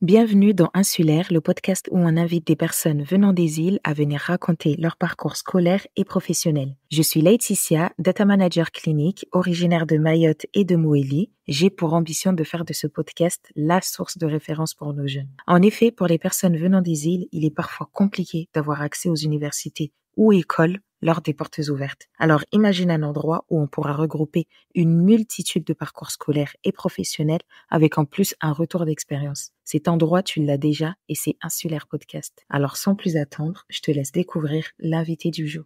Bienvenue dans Insulaire, le podcast où on invite des personnes venant des îles à venir raconter leur parcours scolaire et professionnel. Je suis Laetitia, data manager clinique, originaire de Mayotte et de Moélie. J'ai pour ambition de faire de ce podcast la source de référence pour nos jeunes. En effet, pour les personnes venant des îles, il est parfois compliqué d'avoir accès aux universités ou écoles lors des portes ouvertes. Alors imagine un endroit où on pourra regrouper une multitude de parcours scolaires et professionnels avec en plus un retour d'expérience. Cet endroit, tu l'as déjà et c'est Insulaire Podcast. Alors sans plus attendre, je te laisse découvrir l'invité du jour.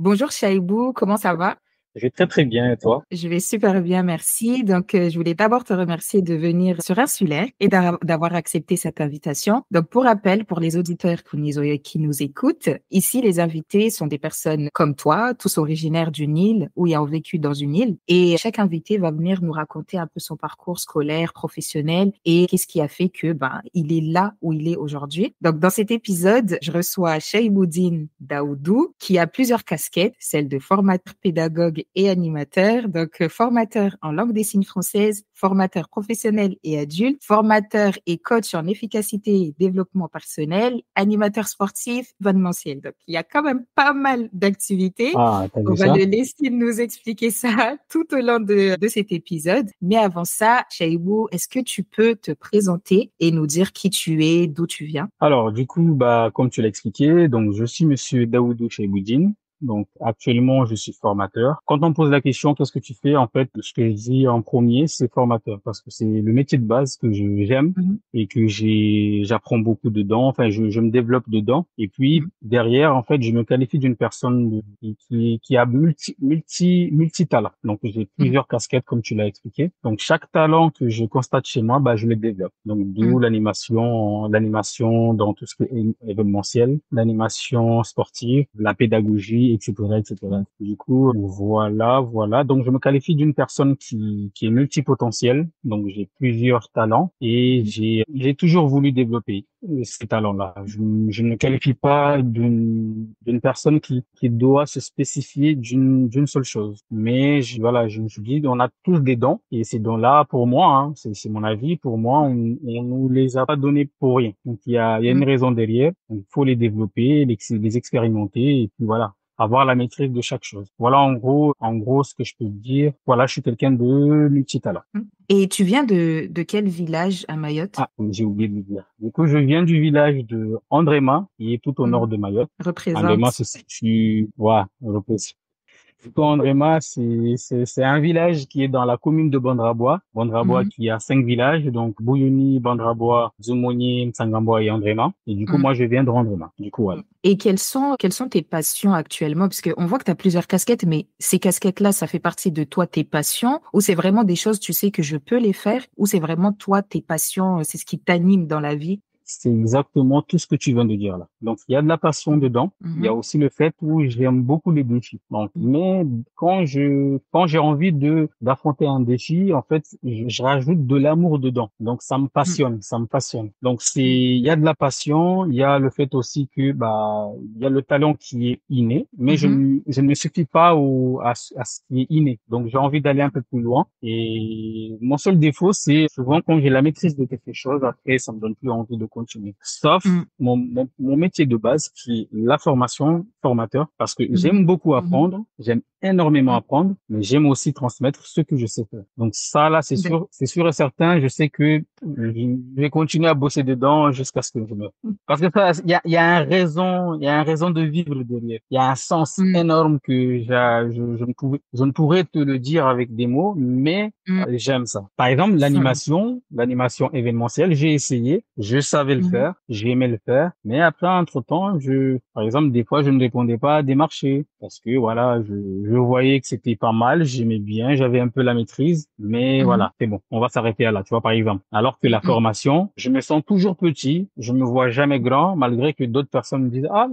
Bonjour Chaïbou, comment ça va? Je vais très très bien et toi? Je vais super bien, merci. Donc, je voulais d'abord te remercier de venir sur Insulaire et d'avoir accepté cette invitation. Donc, pour rappel, pour les auditeurs qui nous écoutent, ici, les invités sont des personnes comme toi, tous originaires d'une île ou ayant vécu dans une île. Et chaque invité va venir nous raconter un peu son parcours scolaire, professionnel et qu'est-ce qui a fait que, il est là où il est aujourd'hui. Donc, dans cet épisode, je reçois Chaïboudine Daoudou, qui a plusieurs casquettes, celle de formateur pédagogue et animateur, donc formateur en langue des signes française, formateur professionnel et adulte, formateur et coach en efficacité et développement personnel, animateur sportif, événementiel. Donc, il y a quand même pas mal d'activités. Ah, t'as On vu va ça? le laisser nous expliquer ça tout au long de cet épisode. Mais avant ça, Chaïbou, est-ce que tu peux te présenter et nous dire qui tu es, d'où tu viens? Alors, du coup, comme tu l'as expliqué, donc je suis Monsieur Daoudou Cheiboudine. Donc, actuellement, je suis formateur. Quand on me pose la question, qu'est-ce que tu fais? En fait, ce que je dis en premier, c'est formateur, parce que c'est le métier de base que j'aime Mhm. et que j'apprends beaucoup dedans. Enfin, je me développe dedans. Et puis, derrière, en fait, je me qualifie d'une personne qui a multi talent. Donc, j'ai Mhm. plusieurs casquettes, comme tu l'as expliqué. Donc, chaque talent que je constate chez moi, je le développe. Donc, d'où Mhm. l'animation dans tout ce qui est événementiel, l'animation sportive, la pédagogie, etc., etc. Du coup, voilà. Donc, je me qualifie d'une personne qui est multipotentielle. Donc, j'ai plusieurs talents et j'ai toujours voulu développer ces talents-là. Je ne me qualifie pas d'une personne qui doit se spécifier d'une seule chose. Mais je me suis dit, on a tous des dons et ces dons-là, pour moi, hein, c'est mon avis, pour moi, on nous les a pas donnés pour rien. Donc, il y a une raison derrière. Donc, il faut les développer, les expérimenter et puis voilà, avoir la maîtrise de chaque chose. Voilà en gros ce que je peux dire. Voilà, je suis quelqu'un de multitalent. Et tu viens de quel village à Mayotte? Ah, j'ai oublié de le dire. Du coup, je viens du village de Andréma, qui est tout au nord Mhm. de Mayotte. Andréma Représente. se situe, voilà, Andréma, c'est un village qui est dans la commune de Bandrabois. Bandrabois Mhm. qui a 5 villages, donc Bouyouni, Bandrabois, Zumoni, Msangamboa et Andréma. Et du coup, Mhm. moi, je viens de Andréma. Du coup, voilà. Et quelles sont tes passions actuellement? Parce qu'on voit que tu as plusieurs casquettes, mais ces casquettes-là, ça fait partie de toi, tes passions, ou c'est vraiment des choses, tu sais que je peux les faire, ou c'est vraiment toi, tes passions, c'est ce qui t'anime dans la vie? C'est exactement tout ce que tu viens de dire là. Donc, il y a de la passion dedans. Il y a Mhm. aussi le fait où j'aime beaucoup les défis. Donc, mais quand j'ai envie d'affronter un défi, en fait, je rajoute de l'amour dedans. Donc, Mhm. ça me passionne. Donc, il y a de la passion. Il y a le fait aussi que, il y a le talent qui est inné, mais Mhm. je ne me suffis pas à ce qui est inné. Donc, j'ai envie d'aller un peu plus loin. Et mon seul défaut, c'est souvent quand j'ai la maîtrise de quelque chose, après, ça me donne plus envie de continuer. Sauf Mhm. mon métier de base qui est la formation, formateur, parce que Mhm. j'aime beaucoup Mhm. apprendre, j'aime énormément Mhm. apprendre, mais j'aime aussi transmettre ce que je sais faire. Donc ça, là, Mhm. c'est sûr et certain, je sais que je vais continuer à bosser dedans jusqu'à ce que je meure. Parce que ça, il y a il y a un raison de vivre derrière. Il y a un sens Mhm. énorme que je ne pourrais te le dire avec des mots, mais Mhm. j'aime ça. Par exemple, l'animation événementielle, j'ai essayé, je savais le Mhm. faire, j'aimais le faire, mais après, entre-temps, par exemple, des fois, je ne répondais pas à des marchés parce que voilà, je voyais que c'était pas mal, j'aimais bien, j'avais un peu la maîtrise, mais Mhm. voilà, c'est bon, on va s'arrêter là, tu vois, par exemple. Alors que la Mhm. formation, je me sens toujours petit, je me vois jamais grand, malgré que d'autres personnes me disent, ah,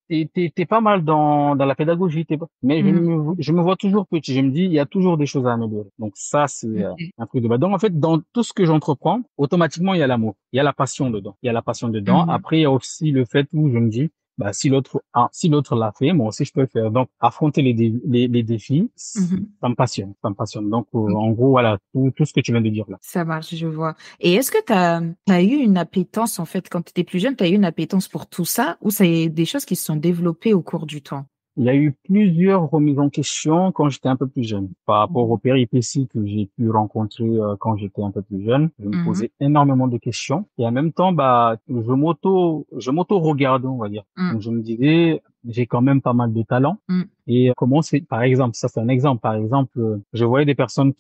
t'es pas mal dans la pédagogie, mais Mhm. je me vois toujours petit. Je me dis, il y a toujours des choses à améliorer. Donc ça, c'est Ok. un truc de base. Donc en fait, dans tout ce que j'entreprends, automatiquement, il y a l'amour, il y a la passion dedans. Il y a la passion dedans. Mhm. Après, il y a aussi le fait où je me dis, bah, si l'autre l'a fait, moi aussi, je peux le faire. Donc, affronter les défis, Mhm. ça me passionne, ça me passionne. Donc, en gros, voilà, tout ce que tu viens de dire là. Ça marche, je vois. Et est-ce que tu as eu une appétence, en fait, quand tu étais plus jeune, tu as eu une appétence pour tout ça ou c'est des choses qui se sont développées au cours du temps? Il y a eu plusieurs remises en question quand j'étais un peu plus jeune. Par rapport aux Mhm. péripéties que j'ai pu rencontrer quand j'étais un peu plus jeune, je me Mhm. posais énormément de questions. Et en même temps, bah, je m'auto-regardais, on va dire. Donc, je me disais, j'ai quand même pas mal de talent. Mhm. Et comment c'est, par exemple, ça c'est un exemple. Par exemple, je voyais des personnes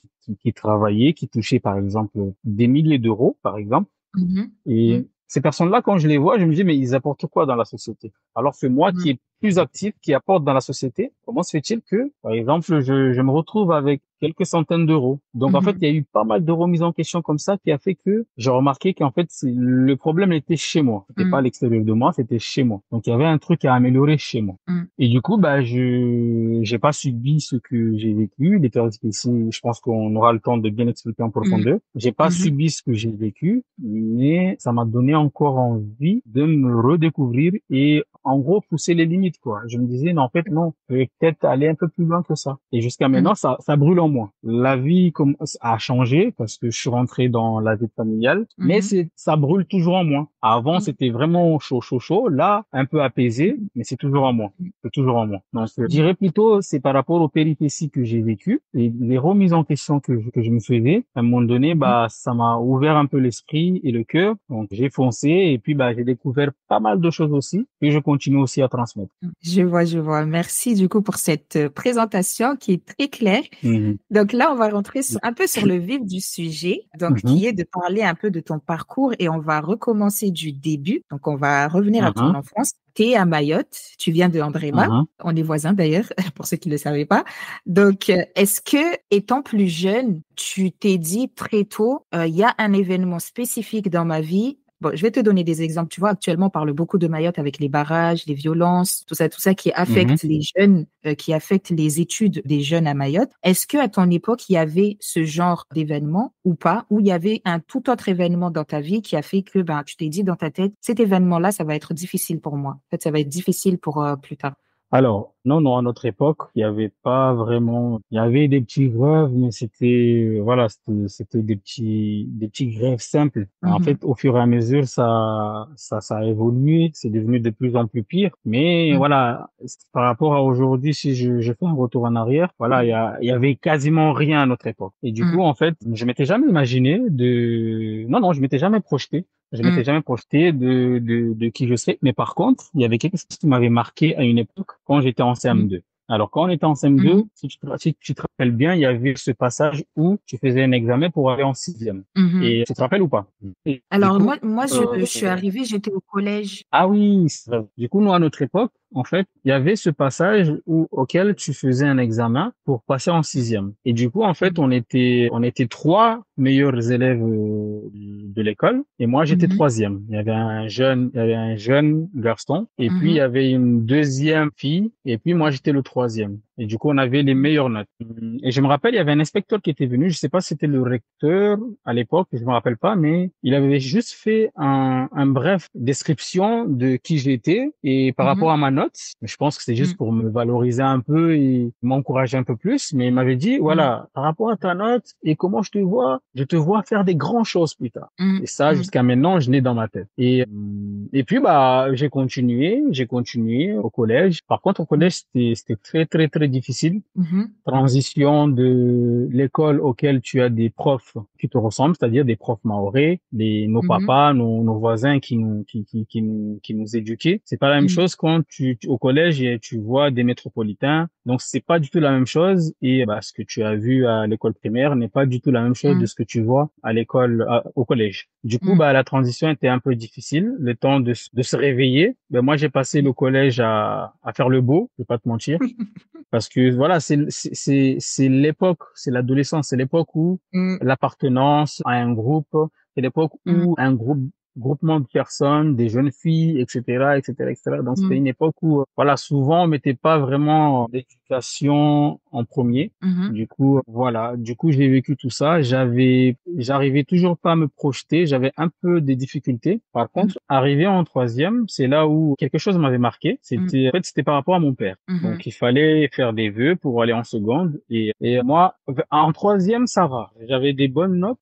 qui travaillaient, qui touchaient, par exemple, des milliers d'euros, par exemple. Mhm. Mhm. Et ces personnes-là, quand je les vois, je me dis, mais ils apportent quoi dans la société? Alors que moi, qui Mhm. est plus actif, qui apporte dans la société, comment se fait-il que, par exemple, je me retrouve avec quelques centaines d'euros? Donc, en fait, Mhm. il y a eu pas mal de remises en question comme ça qui a fait que j'ai remarqué qu'en fait, le problème était chez moi. C'était pas à Mhm. l'extérieur de moi, c'était chez moi. Donc, il y avait un truc à améliorer chez moi. Mhm. Et du coup, bah, j'ai pas subi ce que j'ai vécu. Les péripéties, je pense qu'on aura le temps de bien expliquer en Mhm. profondeur. J'ai pas Mhm. subi ce que j'ai vécu, mais ça m'a donné encore envie de me redécouvrir et en gros pousser les limites, quoi. Je me disais, non, en fait, non, je vais peut-être aller un peu plus loin que ça. Et jusqu'à Mhm. maintenant, ça brûle en moi. La vie a changé parce que je suis rentré dans la vie familiale, mais Mhm. ça brûle toujours en moi. Avant, Mhm. c'était vraiment chaud, chaud, chaud. Là, un peu apaisé, mais c'est toujours en moi. C'est toujours en moi. Donc, je Mhm. dirais plutôt, c'est par rapport aux péripéties que j'ai vécues et les remises en question que je me faisais. À un moment donné, Mhm. bah, ça m'a ouvert un peu l'esprit et le cœur. Donc, j'ai foncé et puis, bah, j'ai découvert pas mal de choses aussi et je continue aussi à transmettre. Je vois, je vois. Merci du coup pour cette présentation qui est très claire. Mhm. Donc là, on va rentrer un peu sur le vif du sujet, donc Mhm. qui est de parler un peu de ton parcours et on va recommencer du début. Donc on va revenir à ton Mhm. enfance. Tu es à Mayotte, tu viens de Andréma, Mhm. on est voisins d'ailleurs, pour ceux qui ne le savaient pas. Donc, est-ce que, étant plus jeune, tu t'es dit très tôt, il y a un événement spécifique dans ma vie. Bon, je vais te donner des exemples. Tu vois, actuellement, on parle beaucoup de Mayotte avec les barrages, les violences, tout ça qui Mhm. affecte les jeunes, qui affecte les études des jeunes à Mayotte. Est-ce que à ton époque, il y avait ce genre d'événement ou pas, ou il y avait un tout autre événement dans ta vie qui a fait que ben, tu t'es dit dans ta tête, cet événement-là, ça va être difficile pour moi. En fait, ça va être difficile pour plus tard. Alors, non, non, à notre époque, il y avait pas vraiment, il y avait des petits grèves, mais voilà, c'était des petits grèves simples. En Mhm, fait, au fur et à mesure, ça a évolué, c'est devenu de plus en plus pire. Mais mhm, voilà, par rapport à aujourd'hui, si je fais un retour en arrière, voilà, il y avait quasiment rien à notre époque. Et du coup, mhm, en fait, je m'étais jamais imaginé non, non, je m'étais jamais projeté. Je m'étais mhm, jamais projeté de qui je serais. Mais par contre, il y avait quelque chose qui m'avait marqué à une époque quand j'étais en CM2. Alors, quand on était en CM2, mhm, si tu te rappelles bien, il y avait ce passage où tu faisais un examen pour aller en sixième. mhm. Et tu te rappelles ou pas? Et du Alors coup, moi, je euh, suis arrivée, j'étais au collège. ah oui, c'est vrai. Du coup, nous, à notre époque, en fait, il y avait ce passage auquel tu faisais un examen pour passer en sixième. Et du coup, en fait, Mhm, on était trois meilleurs élèves de l'école. Et moi, j'étais mhm, troisième. Il y avait un jeune garçon. Et puis, il y mhm, avait une deuxième fille. Et puis, moi, j'étais le troisième. Et du coup, on avait les meilleures notes. Et je me rappelle, il y avait un inspecteur qui était venu. Je sais pas si c'était le recteur à l'époque, je me rappelle pas, mais il avait juste fait un bref description de qui j'étais et par rapport mhm, à ma note. Je pense que c'est juste mhm, pour me valoriser un peu et m'encourager un peu plus. Mais il m'avait dit, mhm, voilà, par rapport à ta note et comment je te vois faire des grandes choses plus tard. mhm, Et ça, mhm, jusqu'à maintenant, je l'ai dans ma tête. Et puis, bah, j'ai continué au collège. Par contre, au collège, c'était très, très, très difficile mhm, transition de l'école auquel tu as des profs qui te ressemblent, c'est-à-dire des profs mahorais, nos mhm, papas, nos voisins qui nous éduquaient. C'est pas la même mhm, chose quand au collège et tu vois des métropolitains. Donc c'est pas du tout la même chose et bah, ce que tu as vu à l'école primaire n'est pas du tout la même chose de mhm, ce que tu vois au collège. Du coup, mhm, bah, la transition était un peu difficile, le temps de se réveiller. Ben, moi, j'ai passé le collège à faire le beau, je vais pas te mentir. Parce que voilà, c'est l'époque, c'est l'adolescence, c'est l'époque où mhm, l'appartenance à un groupe, c'est l'époque mhm, où un groupement de personnes, des jeunes filles, etc., etc., etc. Donc c'était mhm, une époque où voilà, souvent on mettait pas vraiment d'éducation en premier. Mhm. Du coup, voilà. Du coup, j'ai vécu tout ça. J'arrivais toujours pas à me projeter. J'avais un peu des difficultés. Par Mhm. contre, arrivé en troisième, c'est là où quelque chose m'avait marqué. Mhm. C'était par rapport à mon père. Mhm. Donc, il fallait faire des vœux pour aller en seconde. Et moi, en troisième, ça va. J'avais des bonnes notes,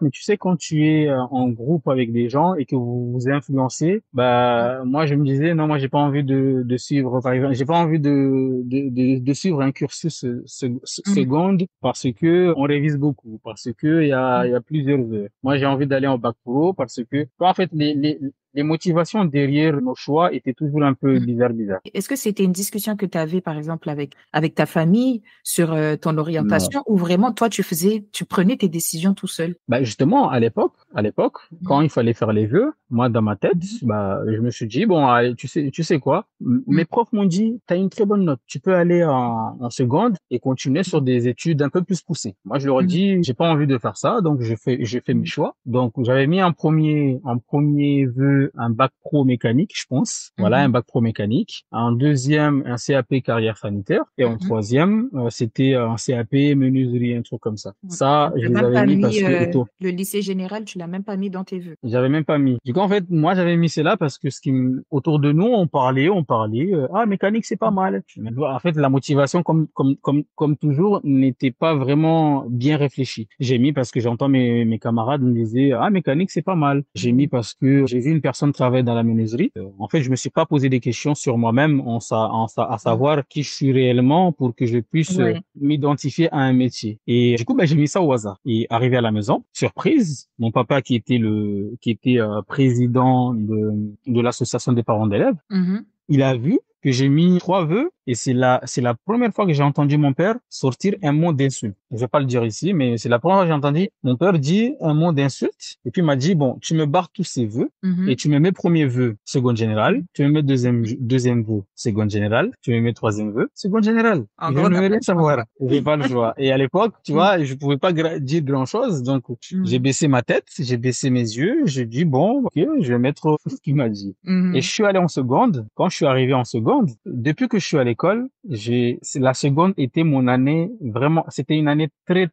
mais tu sais, quand tu es en groupe avec des gens et que vous vous influencez, bah, moi, je me disais, non, moi, j'ai pas envie de suivre, par exemple, j'ai pas envie de suivre un cursus Mhm. seconde parce que on révise beaucoup, parce que il y a plusieurs heures. Moi, j'ai envie d'aller en bac pro parce que, en fait, les motivations derrière nos choix étaient toujours un peu Mhm. bizarres. Est-ce que c'était une discussion que tu avais, par exemple, avec ta famille sur ton Non. orientation ou vraiment, toi, tu prenais tes décisions tout seul? Bah justement, à l'époque, quand Mhm. il fallait faire les vœux, moi dans ma tête, Mhm. bah je me suis dit bon, allez, tu sais quoi, Mhm. mes profs m'ont dit t'as une très bonne note, tu peux aller en seconde et continuer sur des études un peu plus poussées. Moi je leur ai Mhm. dit j'ai pas envie de faire ça, donc j'ai fait mes Mhm. choix. Donc j'avais mis en premier vœu un bac pro mécanique, je pense, voilà un Mhm. bac pro mécanique. En deuxième un CAP carrière sanitaire et en Mhm. troisième c'était un CAP menuiserie, un truc comme ça. Mhm. Ça Donc, je t'as les même avais pas mis mis parce que le lycée général, tu l'as même pas mis dans tes vœux. j'avais même pas mis. Du coup, en fait, moi, j'avais mis cela parce que autour de nous, on parlait, ah, mécanique, c'est pas mal. Mais bon, en fait, la motivation, comme toujours, n'était pas vraiment bien réfléchie. J'ai mis parce que j'entends mes camarades me disaient, ah, mécanique, c'est pas mal. J'ai mis Mhm. parce que j'ai vu une personne travailler dans la menuiserie. En fait, je me suis pas posé des questions sur moi-même à Mhm. savoir qui je suis réellement pour que je puisse Ouais. m'identifier à un métier. Et du coup, ben, j'ai mis ça au hasard. Et arrivé à la maison, surprise, mon papa qui était président de l'association des parents d'élèves, Mhm. il a vu que j'ai mis trois vœux et c'est la première fois que j'ai entendu mon père sortir un mot d'insulte. Je vais pas le dire ici, mais c'est la première fois que j'ai entendu mon père dire un mot d'insulte et puis il m'a dit, bon, tu me barres tous ces vœux et Mhm. tu me mets premier vœu, seconde générale, Mhm. tu me mets deuxième vœu, seconde générale, tu me mets troisième vœu, seconde générale. En Je gros, ne t'as veux pas rien le choix, savoir. quoi. J'ai pas le choix. Et à l'époque, tu Mhm. vois, je pouvais pas dire grand chose. Donc, j'ai Mhm. baissé ma tête, j'ai baissé mes yeux, j'ai dit, bon, ok, je vais mettre ce qu'il m'a dit. Et je Mhm. suis allé en seconde. Quand je suis arrivé en seconde, depuis que je suis à l'école, la seconde était mon année vraiment, c'était une année très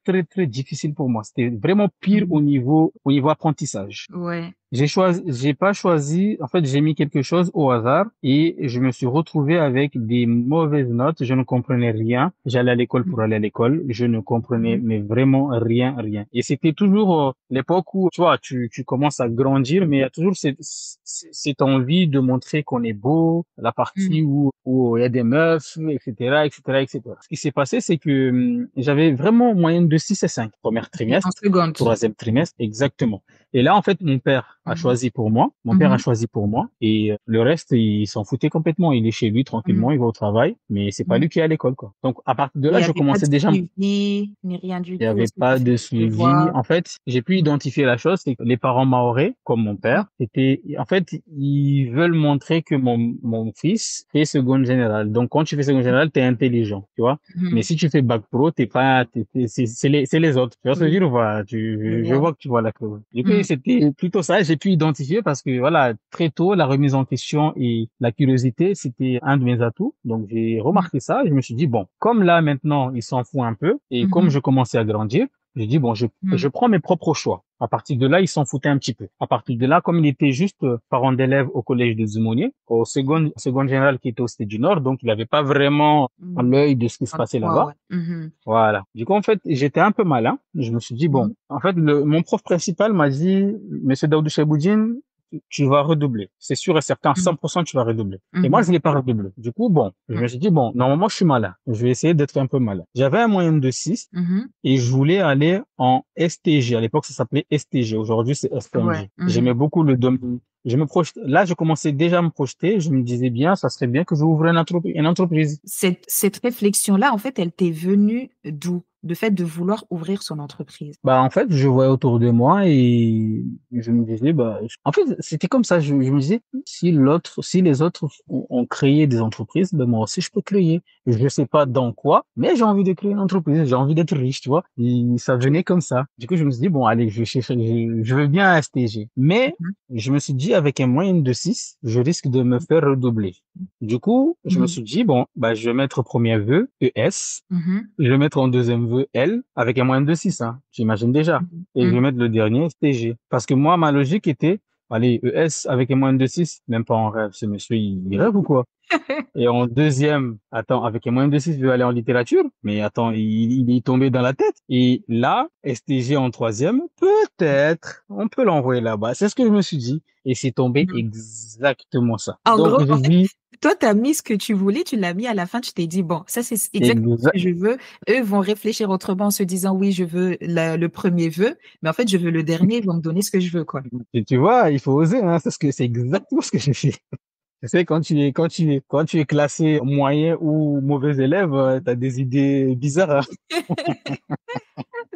difficile pour moi. C'était vraiment pire Mhm. au niveau apprentissage. Ouais. J'ai pas choisi, en fait, j'ai mis quelque chose au hasard et je me suis retrouvé avec des mauvaises notes. Je ne comprenais rien. J'allais à l'école pour Mhm. aller à l'école. Je ne comprenais, Mhm. mais vraiment rien. Et c'était toujours l'époque où, tu vois, tu commences à grandir, mais il y a toujours cette envie de montrer qu'on est beau, la partie Mhm. où il y a des meufs, etc. Ce qui s'est passé, c'est que j'avais vraiment moyenne de 6 et 5, premier Et en trimestre, seconde. troisième trimestre, exactement. Et là, en fait, mon père a Mhm. choisi pour moi. Mon père a Mhm. choisi pour moi. Et le reste, il s'en foutait complètement. Il est chez lui tranquillement, Mhm. il va au travail, mais c'est pas Mhm. lui qui est à l'école, quoi. Donc, à partir de Il là, n'y je avait pas de commençais déjà, suivi, ni rien du il n'y tout. avait Est-ce que tu pas faisais de tes suivi. devoirs? En fait, j'ai pu Mhm. identifier la chose, c'est que les parents mahorais, comme mon père, en fait, ils veulent montrer que mon fils fait seconde générale. Donc, quand tu fais seconde générale, t'es intelligent, tu vois. Mais Mhm. si tu fais bac pro, t'es pas, c'est les autres. Tu vois ce que je veux Oui, dire ou pas? je Je vois. vois que tu vois la chose. Du coup, Mhm. c'était plutôt ça. J'ai pu identifier parce que, voilà, très tôt, la remise en question et la curiosité, c'était un de mes atouts. Donc, j'ai Mhm. remarqué ça. Je me suis dit, bon, comme là, maintenant, ils s'en foutent un peu et comme Mhm. je commençais à grandir, j'ai dit, bon, je Mhm. prends mes propres choix. À partir de là, ils s'en foutaient un petit peu. À partir de là, comme il était juste parent d'élève au collège de Zumonier, seconde générale qui était au Stade du Nord, donc il n'avait pas vraiment Mhm. l'œil de ce qui se En passait toi, là-bas. ouais. Mhm. Voilà. Du coup, en fait, j'étais un peu malin. Je me suis dit, bon, Mhm. en fait, mon prof principal m'a dit, Monsieur Daoudou Cheboudine, tu vas redoubler. C'est sûr et certain, Mhm. 100% tu vas redoubler. Et moi, Mhm. je l'ai pas redoublé. Du coup, bon, je me Mhm. suis dit, bon, normalement, je suis malin. Je vais essayer d'être un peu malin. J'avais un moyen de 6 Mhm. et je voulais aller en STG. À l'époque, ça s'appelait STG. Aujourd'hui, c'est Ouais. STMG. J'aimais Mhm. beaucoup le domaine. Là, je commençais déjà à me projeter. Je me disais bien, ça serait bien que j'ouvre une entreprise. Cette réflexion-là, en fait, elle t'est venue d'où? Le fait de vouloir ouvrir son entreprise. Bah, en fait, je voyais autour de moi et je me disais, bah, en fait, c'était comme ça. Je me disais, si les autres ont créé des entreprises, ben, moi aussi, je peux créer. je sais pas dans quoi, mais j'ai envie de créer une entreprise, j'ai envie d'être riche, tu vois. Et ça venait comme ça. Du coup, je me suis dit, bon, allez, je veux bien un STG. Mais Mhm. je me suis dit, avec un moyenne de 6, je risque de me faire redoubler. Du coup, je me Mhm. suis dit, bon, bah, je vais mettre au premier vœu ES, Mhm. je vais mettre en deuxième vœu L, avec un moyenne de 6, hein, j'imagine déjà. Et je vais Mhm. mettre le dernier STG. Parce que moi, ma logique était, allez, ES avec un moyenne de 6, même pas en rêve, ce monsieur, il rêve ou quoi? Et en deuxième, attends, avec un moyen de 6, je vais aller en littérature. Mais attends, il est tombé dans la tête. Et là, STG en troisième, peut-être, on peut l'envoyer là-bas. C'est ce que je me suis dit. Et c'est tombé Mhm. exactement ça. En Donc, gros, j'ai en fait, dit, toi, tu as mis ce que tu voulais, tu l'as mis à la fin, tu t'es dit, bon, ça, c'est exactement ce exa- que je veux. Eux vont réfléchir autrement en se disant, oui, je veux le premier vœu, mais en fait, je veux le dernier, ils vont me donner ce que je veux, quoi. et tu vois, il faut oser, hein. C'est exactement ce que j'ai fait. Tu sais, quand tu es classé moyen ou mauvais élève, t'as des idées bizarres,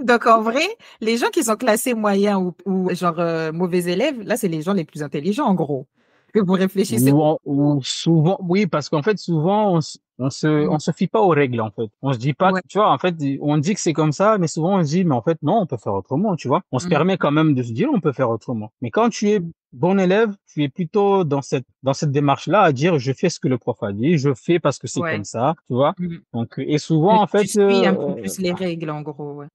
Donc, en vrai, les gens qui sont classés moyens ou genre mauvais élèves, là, c'est les gens les plus intelligents, en gros. Que vous réfléchissez. ou souvent, oui, parce qu'en fait, souvent, on se fie pas aux règles, en fait. On se dit pas, Ouais. tu vois, en fait, on dit que c'est comme ça, mais souvent on se dit, mais en fait, non, on peut faire autrement, tu vois. On se Mhm. permet quand même de se dire, on peut faire autrement. Mais quand tu es bon élève, tu es plutôt dans cette démarche-là à dire, je fais ce que le prof a dit, je fais parce que c'est comme Ouais. ça, tu vois. Mhm. Donc, et souvent, en Tu fait, suis un peu plus les règles, en gros, ouais.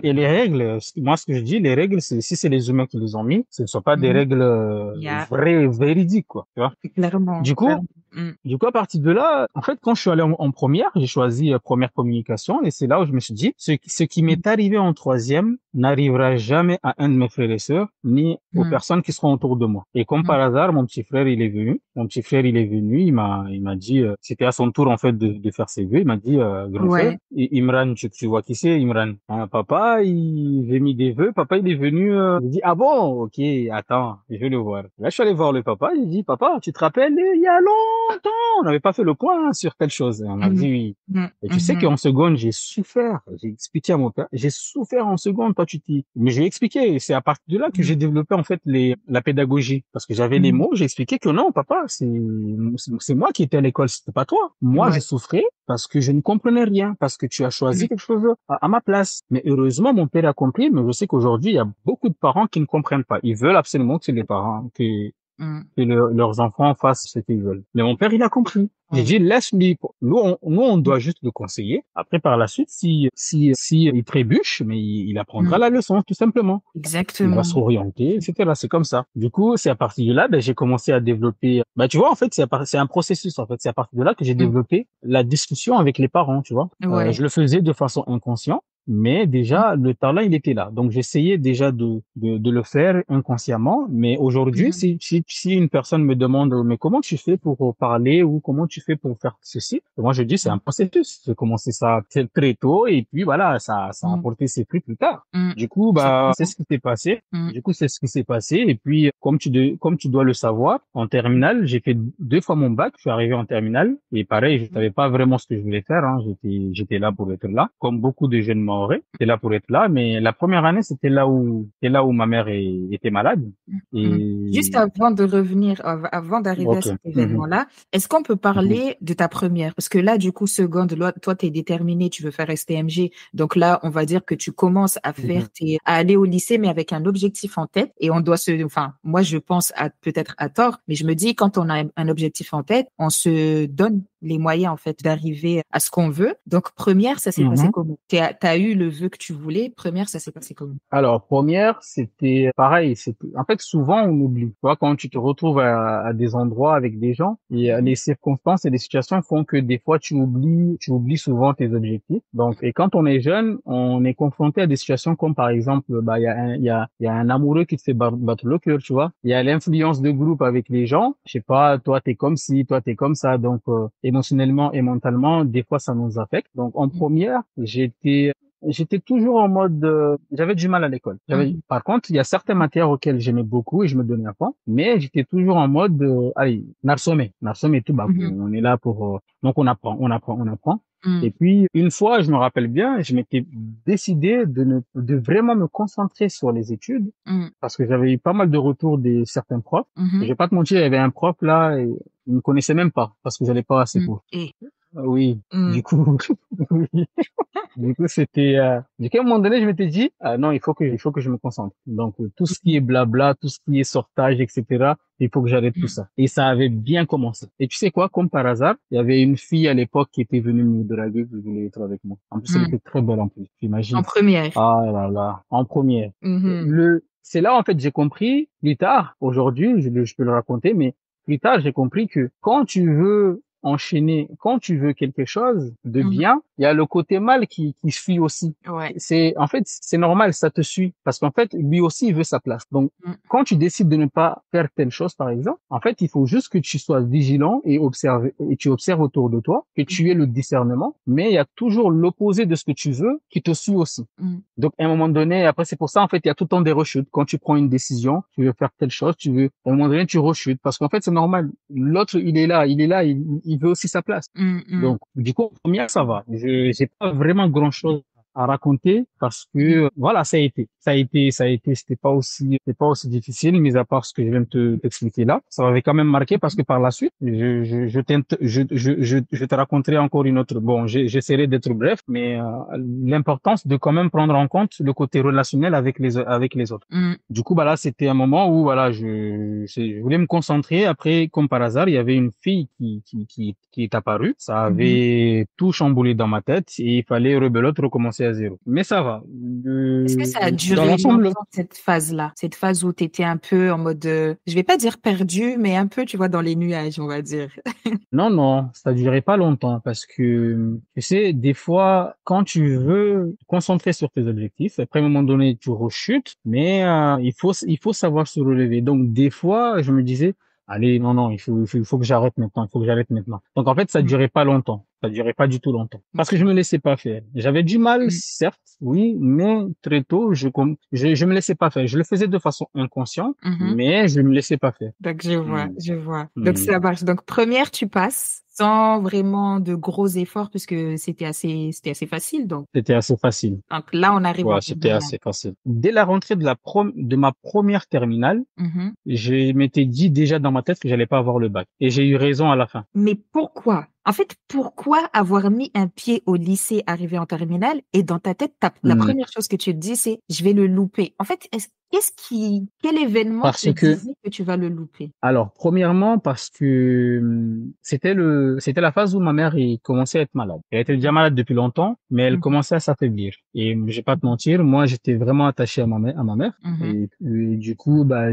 et les règles, moi, ce que je dis, les règles, c'est si c'est les humains qui les ont mis, ce ne sont pas des Mhm. règles Yeah. vraies, véridiques, quoi. Tu vois. Clairement, Du coup, clairement. Mhm. à partir de là, en fait, quand je suis allé en première, j'ai choisi première communication et c'est là où je me suis dit, ce qui m'est arrivé en troisième n'arrivera jamais à un de mes frères et sœurs, ni aux Mhm. personnes qui seront autour de moi. Et comme par Mhm. hasard, mon petit frère, il est venu. Mon petit frère, il est venu, il m'a dit, c'était à son tour, en fait, de faire ses vœux. Il m'a dit, grand frère, Ouais. Imran, tu vois qui c'est, Imran? Hein, papa, j'ai mis des vœux. Papa, il est venu, il dit, ah bon, ok, attends, je vais le voir. Là, je suis allé voir le papa. Il dit, papa, tu te rappelles, il y a longtemps, on n'avait pas fait le point sur telle chose. Et on m'a dit Mhm. oui. Mhm. Et tu sais Mhm. qu'en seconde, j'ai souffert. J'ai expliqué à mon père, j'ai souffert en seconde, toi tu dis. Mais j'ai expliqué. Et c'est à partir de là que j'ai développé en fait la pédagogie. Parce que j'avais les Mhm. mots, j'ai expliqué que non, papa, c'est moi qui étais à l'école, c'était pas toi. Moi, je Ouais. souffrais parce que je ne comprenais rien, parce que tu as choisi Mhm. quelque chose à ma place. Mais heureusement, mon père a compris, mais je sais qu'aujourd'hui, il y a beaucoup de parents qui ne comprennent pas. Ils veulent absolument que les parents, Mhm. que leurs enfants fassent ce qu'ils veulent. Mais mon père, il a compris. J'ai Ouais. dit, laisse-lui. Nous, on doit juste le conseiller. Après, par la suite, si il trébuche, mais il apprendra Mhm. la leçon, tout simplement. Il va Exactement. s'orienter, etc. C'est comme ça. Du coup, c'est à partir de là, ben, j'ai commencé à développer. Ben, tu vois, en fait, c'est un processus. En fait, c'est à partir de là que j'ai Mhm. développé la discussion avec les parents. Tu vois, Ouais. je le faisais de façon inconsciente. Mais déjà, le talent, il était là. Donc, j'essayais déjà de le faire inconsciemment. Mais aujourd'hui, Mhm. si une personne me demande, mais comment tu fais pour parler ou comment tu fais pour faire ceci? Moi, je dis, c'est un processus. J'ai commencé ça très tôt et puis voilà, ça a Mhm. apporté ses fruits plus tard. Mhm. Du coup, bah, c'est Exactement. ce qui s'est passé. Mhm. Du coup, c'est ce qui s'est passé. Et puis, comme tu dois le savoir, en terminale, j'ai fait 2 fois mon bac. Je suis arrivé en terminale. Et pareil, je savais pas vraiment ce que je voulais faire, hein. J'étais là pour être là. Comme beaucoup de jeunes Mahorais, j'étais là pour être là. Mais la première année, c'était là où ma mère était malade. Mhm. Juste Et, avant de revenir, avant d'arriver à ok. cet Mhm. événement-là, est-ce qu'on peut Mhm. parler de ta première? Parce que là, du coup, seconde, toi, tu es déterminé, tu veux faire STMG. Donc là, on va dire que tu commences à Mhm. à aller au lycée, mais avec un objectif en tête. Et on doit enfin, moi, je pense peut-être à tort, mais je me dis, quand on a un objectif en tête, on se donne les moyens, en fait, d'arriver à ce qu'on veut. Donc, première, ça s'est passé Mhm. comment? T'as eu le vœu que tu voulais. Première, ça s'est passé comment? Alors, première, c'était pareil. En fait, souvent, on oublie. Tu vois, quand tu te retrouves à des endroits avec des gens, et les circonstances et les situations font que des fois, tu oublies souvent tes objectifs. Donc, et quand on est jeune, on est confronté à des situations comme, par exemple, bah, il y a un amoureux qui te fait battre le cœur, tu vois. Il y a l'influence de groupe avec les gens. Je sais pas, toi, t'es comme ci, toi, t'es comme ça. Donc, émotionnellement et mentalement, des fois, ça nous affecte. Donc, en première, j'étais toujours en mode, j'avais du mal à l'école. Mhm. Par contre, il y a certaines matières auxquelles j'aimais beaucoup et je me donnais à fond, mais j'étais toujours en mode, allez, narsome et tout, bah, Mhm. on est là pour, donc on apprend. Et Mhm. puis, une fois, je me rappelle bien, je m'étais décidé de vraiment me concentrer sur les études Mhm. parce que j'avais eu pas mal de retours de certains profs. Je Mhm. vais pas te mentir, il y avait un prof là, et il me connaissait même pas parce que j'allais pas assez Mhm. cours. Et Oui. Mmh. Du coup, oui. Du coup, du coup, à un moment donné, je m'étais dit, ah non, il faut que je me concentre. Donc, tout ce qui Mmh est blabla, tout ce qui est sortage, etc., il faut que j'arrête tout mh. ça. Et ça avait bien commencé. Et tu sais quoi, comme par hasard, il y avait une fille à l'époque qui était venue me draguer, qui voulait être avec moi. En plus, elle Mmh. était très belle en plus. En T'imagines? première. Ah là là, en première. Mmh C'est là, en fait, j'ai compris, plus tard, aujourd'hui, je peux le raconter, mais plus tard, j'ai compris que quand tu veux enchaîner, quand tu veux quelque chose de mh. bien, il y a le côté mal qui suit aussi. Ouais. En fait, c'est normal, ça te suit. Parce qu'en fait, lui aussi, il veut sa place. Donc, Mmh. quand tu décides de ne pas faire telle chose, par exemple, en fait, il faut juste que tu sois vigilant et tu observes autour de toi, que tu aies Mmh le discernement, mais il y a toujours l'opposé de ce que tu veux qui te suit aussi. mh. Donc, à un moment donné, après, c'est pour ça, en fait, il y a tout le temps des rechutes. Quand tu prends une décision, tu veux faire telle chose, à un moment donné, tu rechutes. Parce qu'en fait, c'est normal. L'autre, il veut aussi sa place. Mmh mh. Donc, du coup, en première, ça va. J'ai pas vraiment grand-chose à raconter parce Mmh. que, voilà, c'était pas aussi difficile, mis à part ce que je viens de t'expliquer là. Ça m'avait quand même marqué parce que par la suite, je te raconterai encore une autre. Bon, j'essaierai d'être bref, mais l'importance de quand même prendre en compte le côté relationnel avec les autres. Mmh. Du coup, bah là, c'était un moment où, voilà, je voulais me concentrer. Après, comme par hasard, il y avait une fille qui est apparue. Ça Mmh. avait tout chamboulé dans ma tête et il fallait rebelote recommencer à zéro. Mais ça va. Est-ce que ça a Dans duré l'ensemble, longtemps cette phase-là? Cette phase où tu étais un peu en mode, je vais pas dire perdu, mais un peu, tu vois, dans les nuages, on va dire. non, non, ça durait pas longtemps parce que, tu sais, des fois, quand tu veux te concentrer sur tes objectifs, après, à un moment donné, tu rechutes, mais il faut savoir se relever. Donc, des fois, je me disais, allez, non, non, il faut que j'arrête maintenant, il faut que j'arrête maintenant. Donc, en fait, ça Mmh. durait pas longtemps. Ça durait pas du tout longtemps. Parce que OK. je me laissais pas faire. J'avais du mal, Mmh. certes, oui, mais très tôt, je me laissais pas faire. Je le faisais de façon inconsciente, Mmh. mais je me laissais pas faire. Donc je vois, Hmm. je vois. Donc Hmm. ça marche. Donc première, tu passes sans vraiment de gros efforts puisque c'était assez facile C'était assez facile. donc là, on arrive en Ouais, c'était terminale. assez facile. Dès la rentrée de ma première terminale, Mmh. je m'étais dit déjà dans ma tête que j'allais pas avoir le bac. Et j'ai eu raison à la fin. Mais pourquoi? En fait, pourquoi avoir mis un pied au lycée arrivé en terminale et dans ta tête, la Hmm. première chose que tu te dis, c'est: «Je vais le louper». En fait, quel événement te Parce que, disait que tu vas le louper? alors, premièrement, parce que c'était la phase où ma mère est commençait à être malade. Elle était déjà malade depuis longtemps, mais elle Mmh mh. commençait à s'affaiblir. Et je vais pas te mentir, moi, j'étais vraiment attaché à ma mère. Mmh. Et du coup, bah,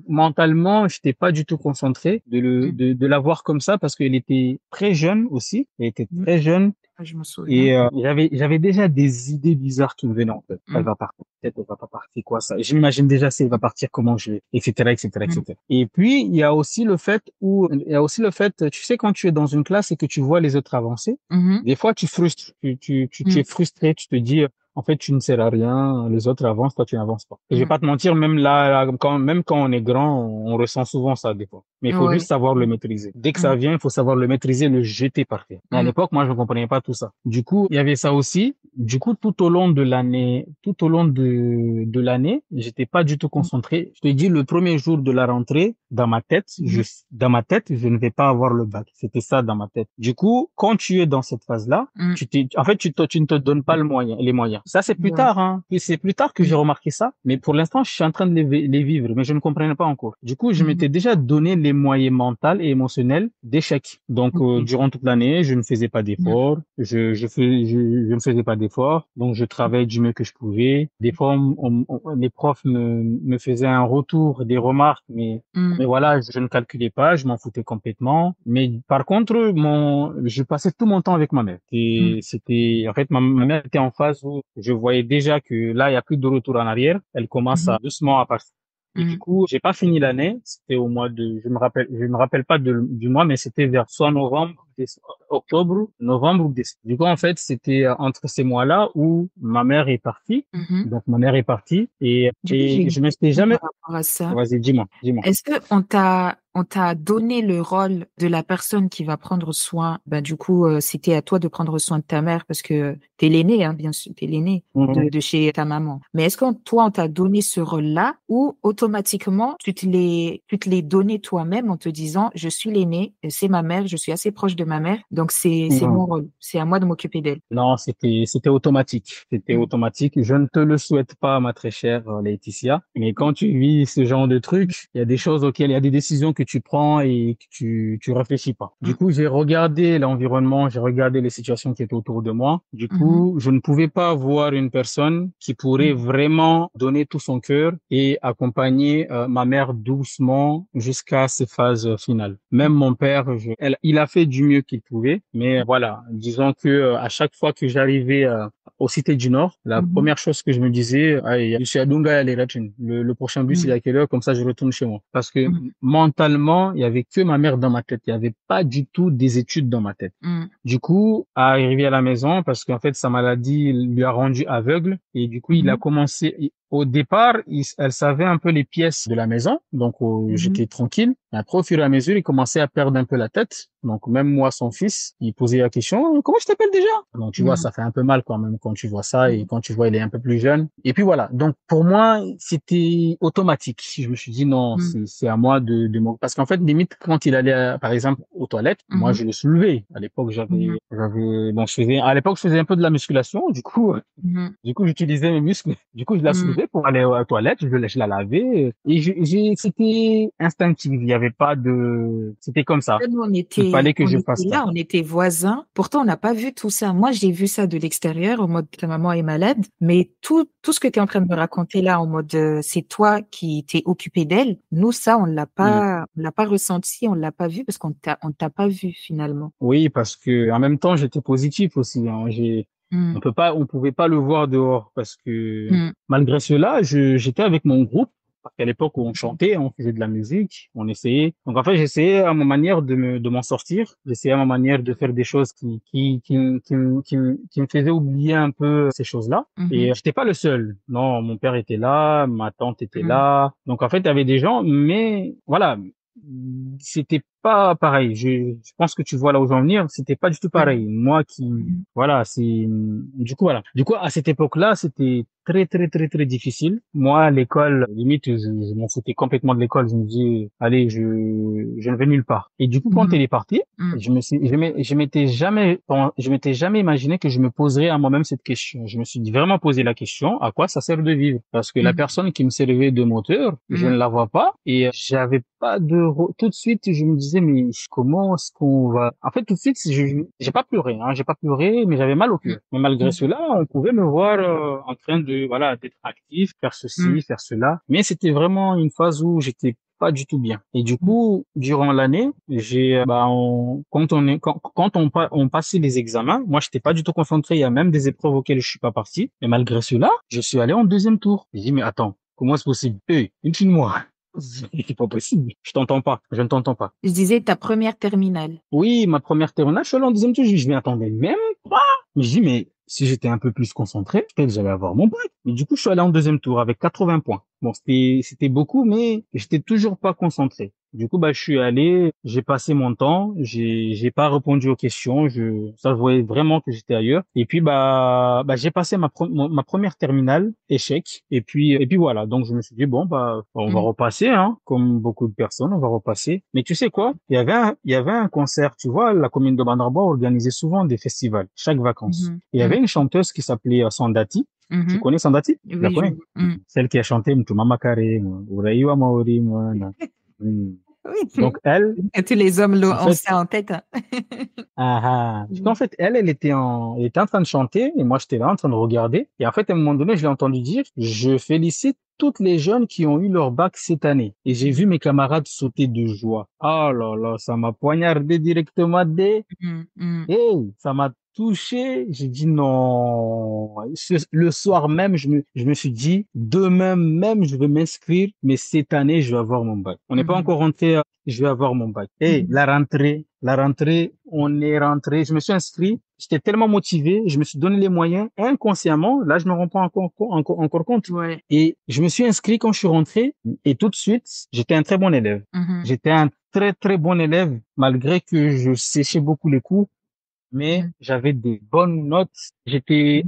mentalement, j'étais pas du tout concentré Mmh. de la voir comme ça parce qu'elle était très jeune aussi. Elle était Mmh. très jeune. Ah, je me souviens. Et j'avais déjà des idées bizarres qui me venaient en tête. Elle Mmh. va partir, peut-être elle va pas partir, quoi ça. Je m'imagine déjà si elle va partir, comment je vais, etc., etc., Mmh. etc. Et puis il y a aussi le fait, tu sais, quand tu es dans une classe et que tu vois les autres avancer, Mmh. des fois tu frustres, tu Mmh. es frustré, tu te dis, en fait, tu ne sers à rien, les autres avancent, toi tu n'avances pas. Et je vais Mmh. pas te mentir, même quand on est grand, on ressent souvent ça des fois. Mais il faut Ouais. juste savoir le maîtriser. Dès que Mmh. ça vient, il faut savoir le maîtriser, le jeter par terre. Mais à Mmh. l'époque, moi, je ne comprenais pas tout ça. Du coup, il y avait ça aussi. Du coup, tout au long de l'année, j'étais pas du tout Mmh. concentré. Je te dis, le premier jour de la rentrée, Mmh. dans ma tête, je ne vais pas avoir le bac. C'était ça dans ma tête. Du coup, quand tu es dans cette phase-là, Mmh. en fait, tu ne te donnes pas les moyens. Ça, c'est plus Ouais. tard, hein. Et c'est plus tard que Mmh. j'ai remarqué ça. Mais pour l'instant, je suis en train de les vivre, mais je ne comprenais pas encore. Du coup, je Mmh. m'étais déjà donné les moyens mentaux et émotionnels d'échec. Donc, OK. durant toute l'année, je ne faisais pas Mmh. d'efforts. Je ne faisais pas d'efforts. Donc, je travaillais du mieux que je pouvais. Des fois, les profs me faisaient un retour, des remarques, Mmh. mais voilà, je ne calculais pas, je m'en foutais complètement. Mais par contre, je passais tout mon temps avec ma mère. Mmh. Et c'était, en fait, ma mère était en phase où je voyais déjà que là, il y a plus de retour en arrière. Elle commence Mmh. à doucement à partir. Et du Mmh. coup, j'ai pas fini l'année. C'était au mois de, je me rappelle pas du mois, mais c'était vers soit octobre, novembre ou décembre. Du coup, en fait, c'était entre ces mois-là où ma mère est partie. Mmh. Donc, ma mère est partie Du coup, j'ai et une je me suis question jamais, par rapport à ça. vas-y, dis-moi. Est-ce que on t'a donné le rôle de la personne qui va prendre soin, ben, du coup, c'était à toi de prendre soin de ta mère parce que tu es l'aîné, hein, bien sûr, tu es l'aîné Mhm. de chez ta maman. Mais est-ce que on t'a donné ce rôle-là ou automatiquement tu te l'es donné toi-même en te disant: «Je suis l'aîné, c'est ma mère, je suis assez proche de ma mère. Donc, c'est mon Mhm. rôle. C'est à moi de m'occuper d'elle. Non, c'était automatique. C'était Mm. automatique. Je ne te le souhaite pas, ma très chère Laetitia. Mais quand tu vis ce genre de trucs, il y a des choses auxquelles, il y a des décisions que tu prends et que tu réfléchis pas. Du Mm. coup, j'ai regardé l'environnement, j'ai regardé les situations qui étaient autour de moi. Du Mhm. coup, je ne pouvais pas voir une personne qui pourrait Mm. vraiment donner tout son cœur et accompagner ma mère doucement jusqu'à ces phases finales. Même mon père, il a fait du mieux qu'il pouvait, mais voilà, disons que à chaque fois que j'arrivais aux cités du Nord, la Mhm. première chose que je me disais, aïe, je suis à Dunga, allez, le prochain bus, il est Mm. à quelle heure? Comme ça, je retourne chez moi. Parce que Mm. mentalement, il y avait que ma mère dans ma tête. Il y avait pas du tout des études dans ma tête. Mm. Du coup, arrivé à la maison, parce qu'en fait, sa maladie lui a rendu aveugle, et du coup, il a Mhm. commencé, au départ, elle savait un peu les pièces de la maison, donc Mhm. j'étais tranquille. Et après, au fur et à mesure, il commençait à perdre un peu la tête. Donc même moi, son fils, il posait la question, comment je t'appelle déjà? Donc tu vois, Mm. ça fait un peu mal quand même quand tu vois ça et Mm. quand tu vois il est un peu plus jeune. Et puis voilà. Donc pour moi, c'était automatique. Si je me suis dit non, Mm. c'est à moi parce qu'en fait limite quand il allait par exemple aux toilettes, moi Mhm. je le soulevais. À l'époque Mhm. bon à l'époque je faisais un peu de la musculation. Mhm. Du coup, j'utilisais mes muscles. Du coup, je la Mm. soulevais pour aller aux toilettes. Je la lavais. Et c'était instinctif. Il n'y avait pas de, c'était comme ça. Nous, Il fallait que on je était fasse ça. là, on était voisins. Pourtant, on n'a pas vu tout ça. Moi, j'ai vu ça de l'extérieur, en mode ta maman est malade. Mais tout ce que tu es en train de me raconter là, en mode c'est toi qui t'es occupé d'elle. Nous, ça, Mm. on l'a pas ressenti, on l'a pas vu parce on t'a pas vu finalement. Oui, parce que en même temps, j'étais positif aussi, hein. Mm. On pouvait pas le voir dehors parce que Mm. malgré cela, j'étais avec mon groupe. Parce qu'à l'époque où on chantait, on faisait de la musique, on essayait. Donc en fait, j'essayais à ma manière de m'en sortir. J'essayais à ma manière de faire des choses qui me faisaient oublier un peu ces choses-là. Et Mhm. j'étais pas le seul. Non, mon père était là, ma tante était Mm. là. Donc en fait, il y avait des gens, mais voilà, c'était pas pareil. Je pense que tu vois là où je veux en venir. C'était pas du tout pareil. Mm. Moi qui, Mm. voilà, du coup, voilà. Du coup, à cette époque-là, c'était très, très, très, très difficile. Moi, à l'école, limite, je m'en foutais complètement de l'école. Je me dis, allez, je ne vais nulle part. Et du coup, quand elle Mhm. est partie, Mm. je m'étais jamais imaginé que je me poserais à moi-même cette question. Je me suis vraiment posé la question, à quoi ça sert de vivre? Parce que la Mm. personne qui me servait de moteur, je ne Mm. la vois pas et j'avais pas tout de suite, je me disais, mais comment est-ce qu'on va, en fait, tout de suite, j'ai pas pleuré, hein, j'ai pas pleuré, mais j'avais mal au cœur. Mais malgré Mm. cela, on pouvait me voir en train de, voilà, d'être actif, faire ceci, Mm. faire cela. Mais c'était vraiment une phase où j'étais pas du tout bien. Et du Mm. coup, durant l'année, quand on passait les examens, moi, j'étais pas du tout concentré. Il y a même des épreuves auxquelles je suis pas parti. Mais malgré cela, je suis allé en deuxième tour. J'ai dit, mais attends, comment c'est possible? Une fille de moi. C'est pas possible. Je t'entends pas. Je ne t'entends pas. Je disais ta première terminale. Oui, ma première terminale, je suis allé en deuxième tour. Je m'y attendais même pas. Je dis, mais si j'étais un peu plus concentré, peut-être que j'allais avoir mon bac. Mais du coup, je suis allé en deuxième tour avec 80 points. Bon, c'était beaucoup, mais j'étais toujours pas concentré. Du coup, je suis allé, j'ai passé mon temps, j'ai pas répondu aux questions, ça je voyais vraiment que j'étais ailleurs. Et puis, j'ai passé ma première terminale, échec. Et puis voilà. Donc, je me suis dit, bon, on va Mm. repasser, hein, comme beaucoup de personnes, on va repasser. Mais tu sais quoi? Il y avait un concert, tu vois, la commune de Bandarbois organisait souvent des festivals, chaque vacances. Mhm. Il y avait Mm. une chanteuse qui s'appelait Sandati. Tu Mhm. connais Sandati? Tu la Oui, connais? mm. Celle qui a chanté Mtumama Kare, Uraiwa Maori, Oui, donc elle, tous les hommes en ont fait, ça en tête, hein. parce qu'en fait, elle était en train de chanter et moi j'étais là en train de regarder. Et en fait, à un moment donné, je l'ai entendu dire, je félicite toutes les jeunes qui ont eu leur bac cette année. Et j'ai vu mes camarades sauter de joie. Oh là là, ça m'a poignardé directement Mm, mm, hey, ça m'a touché. J'ai dit non. Le soir même, je me suis dit, demain même, je vais m'inscrire, mais cette année, je vais avoir mon bac. On n'est pas mm, encore rentré, je vais avoir mon bac. Hey, mm, la rentrée, on est rentré. Je me suis inscrit. J'étais tellement motivé. Je me suis donné les moyens inconsciemment. Là, je me rends pas encore compte. ouais. Et je me suis inscrit quand je suis rentré et tout de suite, j'étais un très bon élève. Mhm, J'étais un très, très bon élève, malgré que je séchais beaucoup les cours. mais Mhm. j'avais des bonnes notes. Mhm.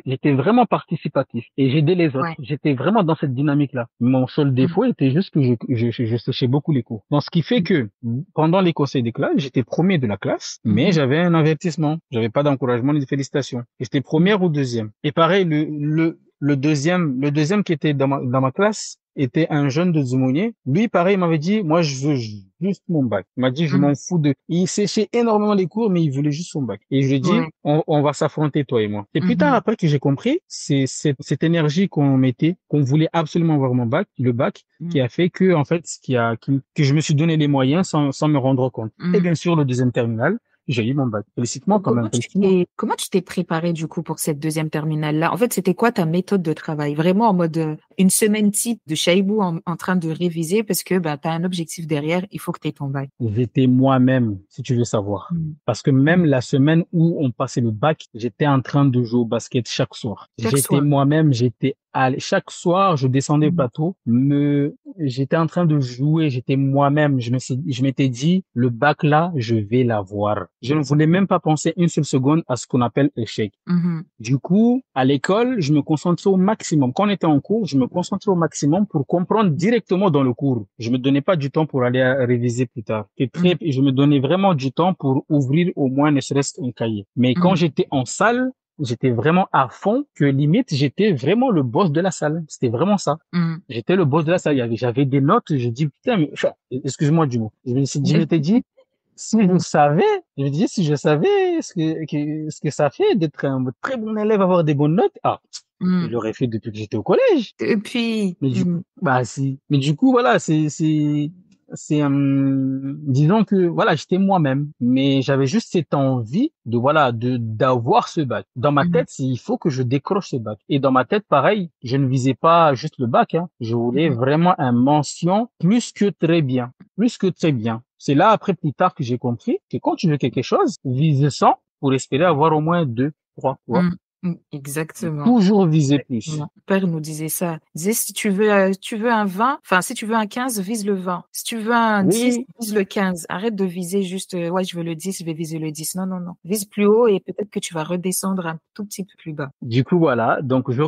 J'étais vraiment participatif et j'aidais les autres. Ouais. J'étais vraiment dans cette dynamique-là. Mon seul Mhm. défaut était juste que je séchais beaucoup les cours. Donc, ce qui fait que pendant les conseils de classe, j'étais premier de la classe, mais Mhm. j'avais un avertissement. J'avais pas d'encouragement ni de félicitations. J'étais Mhm. première ou deuxième. Et pareil, le deuxième qui était dans ma classe était un jeune de Zumounier. Lui, pareil, il m'avait dit, moi, je veux juste mon bac. Il m'a dit, je m'en Mhm. fous de... Il séchait énormément les cours, mais il voulait juste son bac. Et je lui ai dit, Ouais. on va s'affronter, toi et moi. Et plus tard, Mhm. après que j'ai compris, c'est cette énergie qu'on mettait, qu'on voulait absolument avoir mon bac, le bac, qui Mhm. a fait que, en fait, que je me suis donné les moyens sans me rendre compte. Et Mhm. bien sûr, le deuxième terminal, j'ai eu mon bac. Félicite-moi Donc, quand même, félicite-moi. comment tu t'es préparé du coup pour cette deuxième terminale-là? En fait, c'était quoi ta méthode de travail? Vraiment en mode une semaine type de Chaibou en train de réviser parce que bah, tu as un objectif derrière, il faut que tu aies ton bac. J'étais moi-même, si tu veux savoir. Mhm. Parce que même Mhm. la semaine où on passait le bac, j'étais en train de jouer au basket chaque soir. Chaque J'étais soir. moi-même, chaque soir, je descendais au Mhm. plateau, j'étais en train de jouer, j'étais moi-même. Je m'étais dit, le bac là, je vais l'avoir. Je ne voulais même pas penser une seule seconde à ce qu'on appelle échec. Mhm. Du coup, à l'école, je me concentrais au maximum. Quand on était en cours, je me concentrais au maximum pour comprendre directement dans le cours. Je me donnais pas du temps pour aller réviser plus tard. Mhm. Je me donnais vraiment du temps pour ouvrir au moins ne serait-ce qu'un cahier. Mais quand Mhm. j'étais en salle, j'étais vraiment à fond que limite, j'étais vraiment le boss de la salle. C'était vraiment ça. Mhm. J'étais le boss de la salle. J'avais des notes. Je dis, putain, mais, enfin, excuse-moi du mot. Je m'étais dit, si je savais, je me disais, si je savais ce que ça fait d'être un très bon élève, avoir des bonnes notes, je Mhm. l'aurais fait depuis que j'étais au collège. Et puis, Mais du coup, mhm. bah, si. Mais du coup, voilà, disons que, voilà, j'étais moi-même. Mais j'avais juste cette envie d'avoir ce bac. Dans ma Mhm. tête, il faut que je décroche ce bac. Et dans ma tête, pareil, je ne visais pas juste le bac, hein. Je voulais Mhm. vraiment un mention plus que très bien. Plus que très bien. C'est là, après, plus tard, que j'ai compris que quand tu veux quelque chose, vise 100 pour espérer avoir au moins 2, 3, tu vois. Mhm. Mhm. Exactement. Toujours viser plus. Exactement. Mon père nous disait ça. Il disait, si tu veux un 20, enfin, si tu veux un 15, vise le 20. Si tu veux un 10, Oui, vise le 15. Arrête de viser juste, ouais, je veux le 10, je vais viser le 10. Non, non, non. Vise plus haut et peut-être que tu vas redescendre un tout petit peu plus bas. du coup, voilà. Donc, je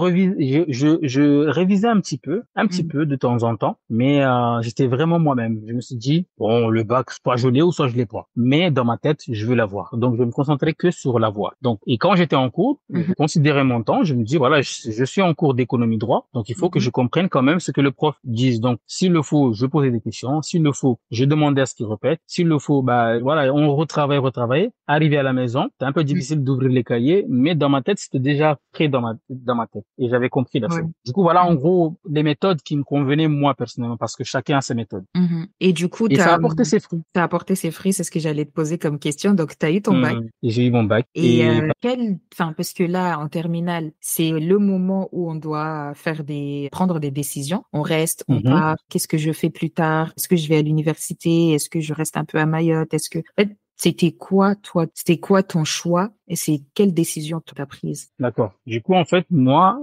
révisais un petit Mhm. peu de temps en temps, mais j'étais vraiment moi-même. Je me suis dit, bon, le bac, soit je l'ai ou soit je l'ai pas. Mais dans ma tête, je veux l'avoir. Donc, je me concentrais que sur l'avoir. Donc, et quand j'étais en cours, je Mhm. considérais mon temps. Je me dis, voilà, je suis en cours d'économie droit, donc il faut que Mhm. je comprenne quand même ce que le prof dit. Donc, s'il le faut, je posais des questions. S'il le faut, je demandais à ce qu'il répète. S'il le faut, bah voilà, on retravaille. Arrivé à la maison, c'est un peu Mhm. difficile d'ouvrir les cahiers, mais dans ma tête, c'était déjà prêt dans ma tête. Et j'avais compris la Ouais. chose. Du coup, voilà, en Mhm. gros, les méthodes qui me convenaient moi personnellement, parce que chacun a ses méthodes. Mhm. Et du coup, Et ça a apporté ses fruits. t'as apporté ses fruits, c'est ce que j'allais te poser comme question. Donc, t'as eu ton bac. Et j'ai eu mon bac. Et enfin, parce que là, en terminale, c'est le moment où on doit prendre des décisions. On reste, on Mhm. part. Qu'est-ce que je fais plus tard? Est-ce que je vais à l'université? Est-ce que je reste un peu à Mayotte? En fait, c'était quoi, toi? C'était quoi ton choix? Et c'est quelle décision tu as prise? D'accord. Du coup, en fait, moi,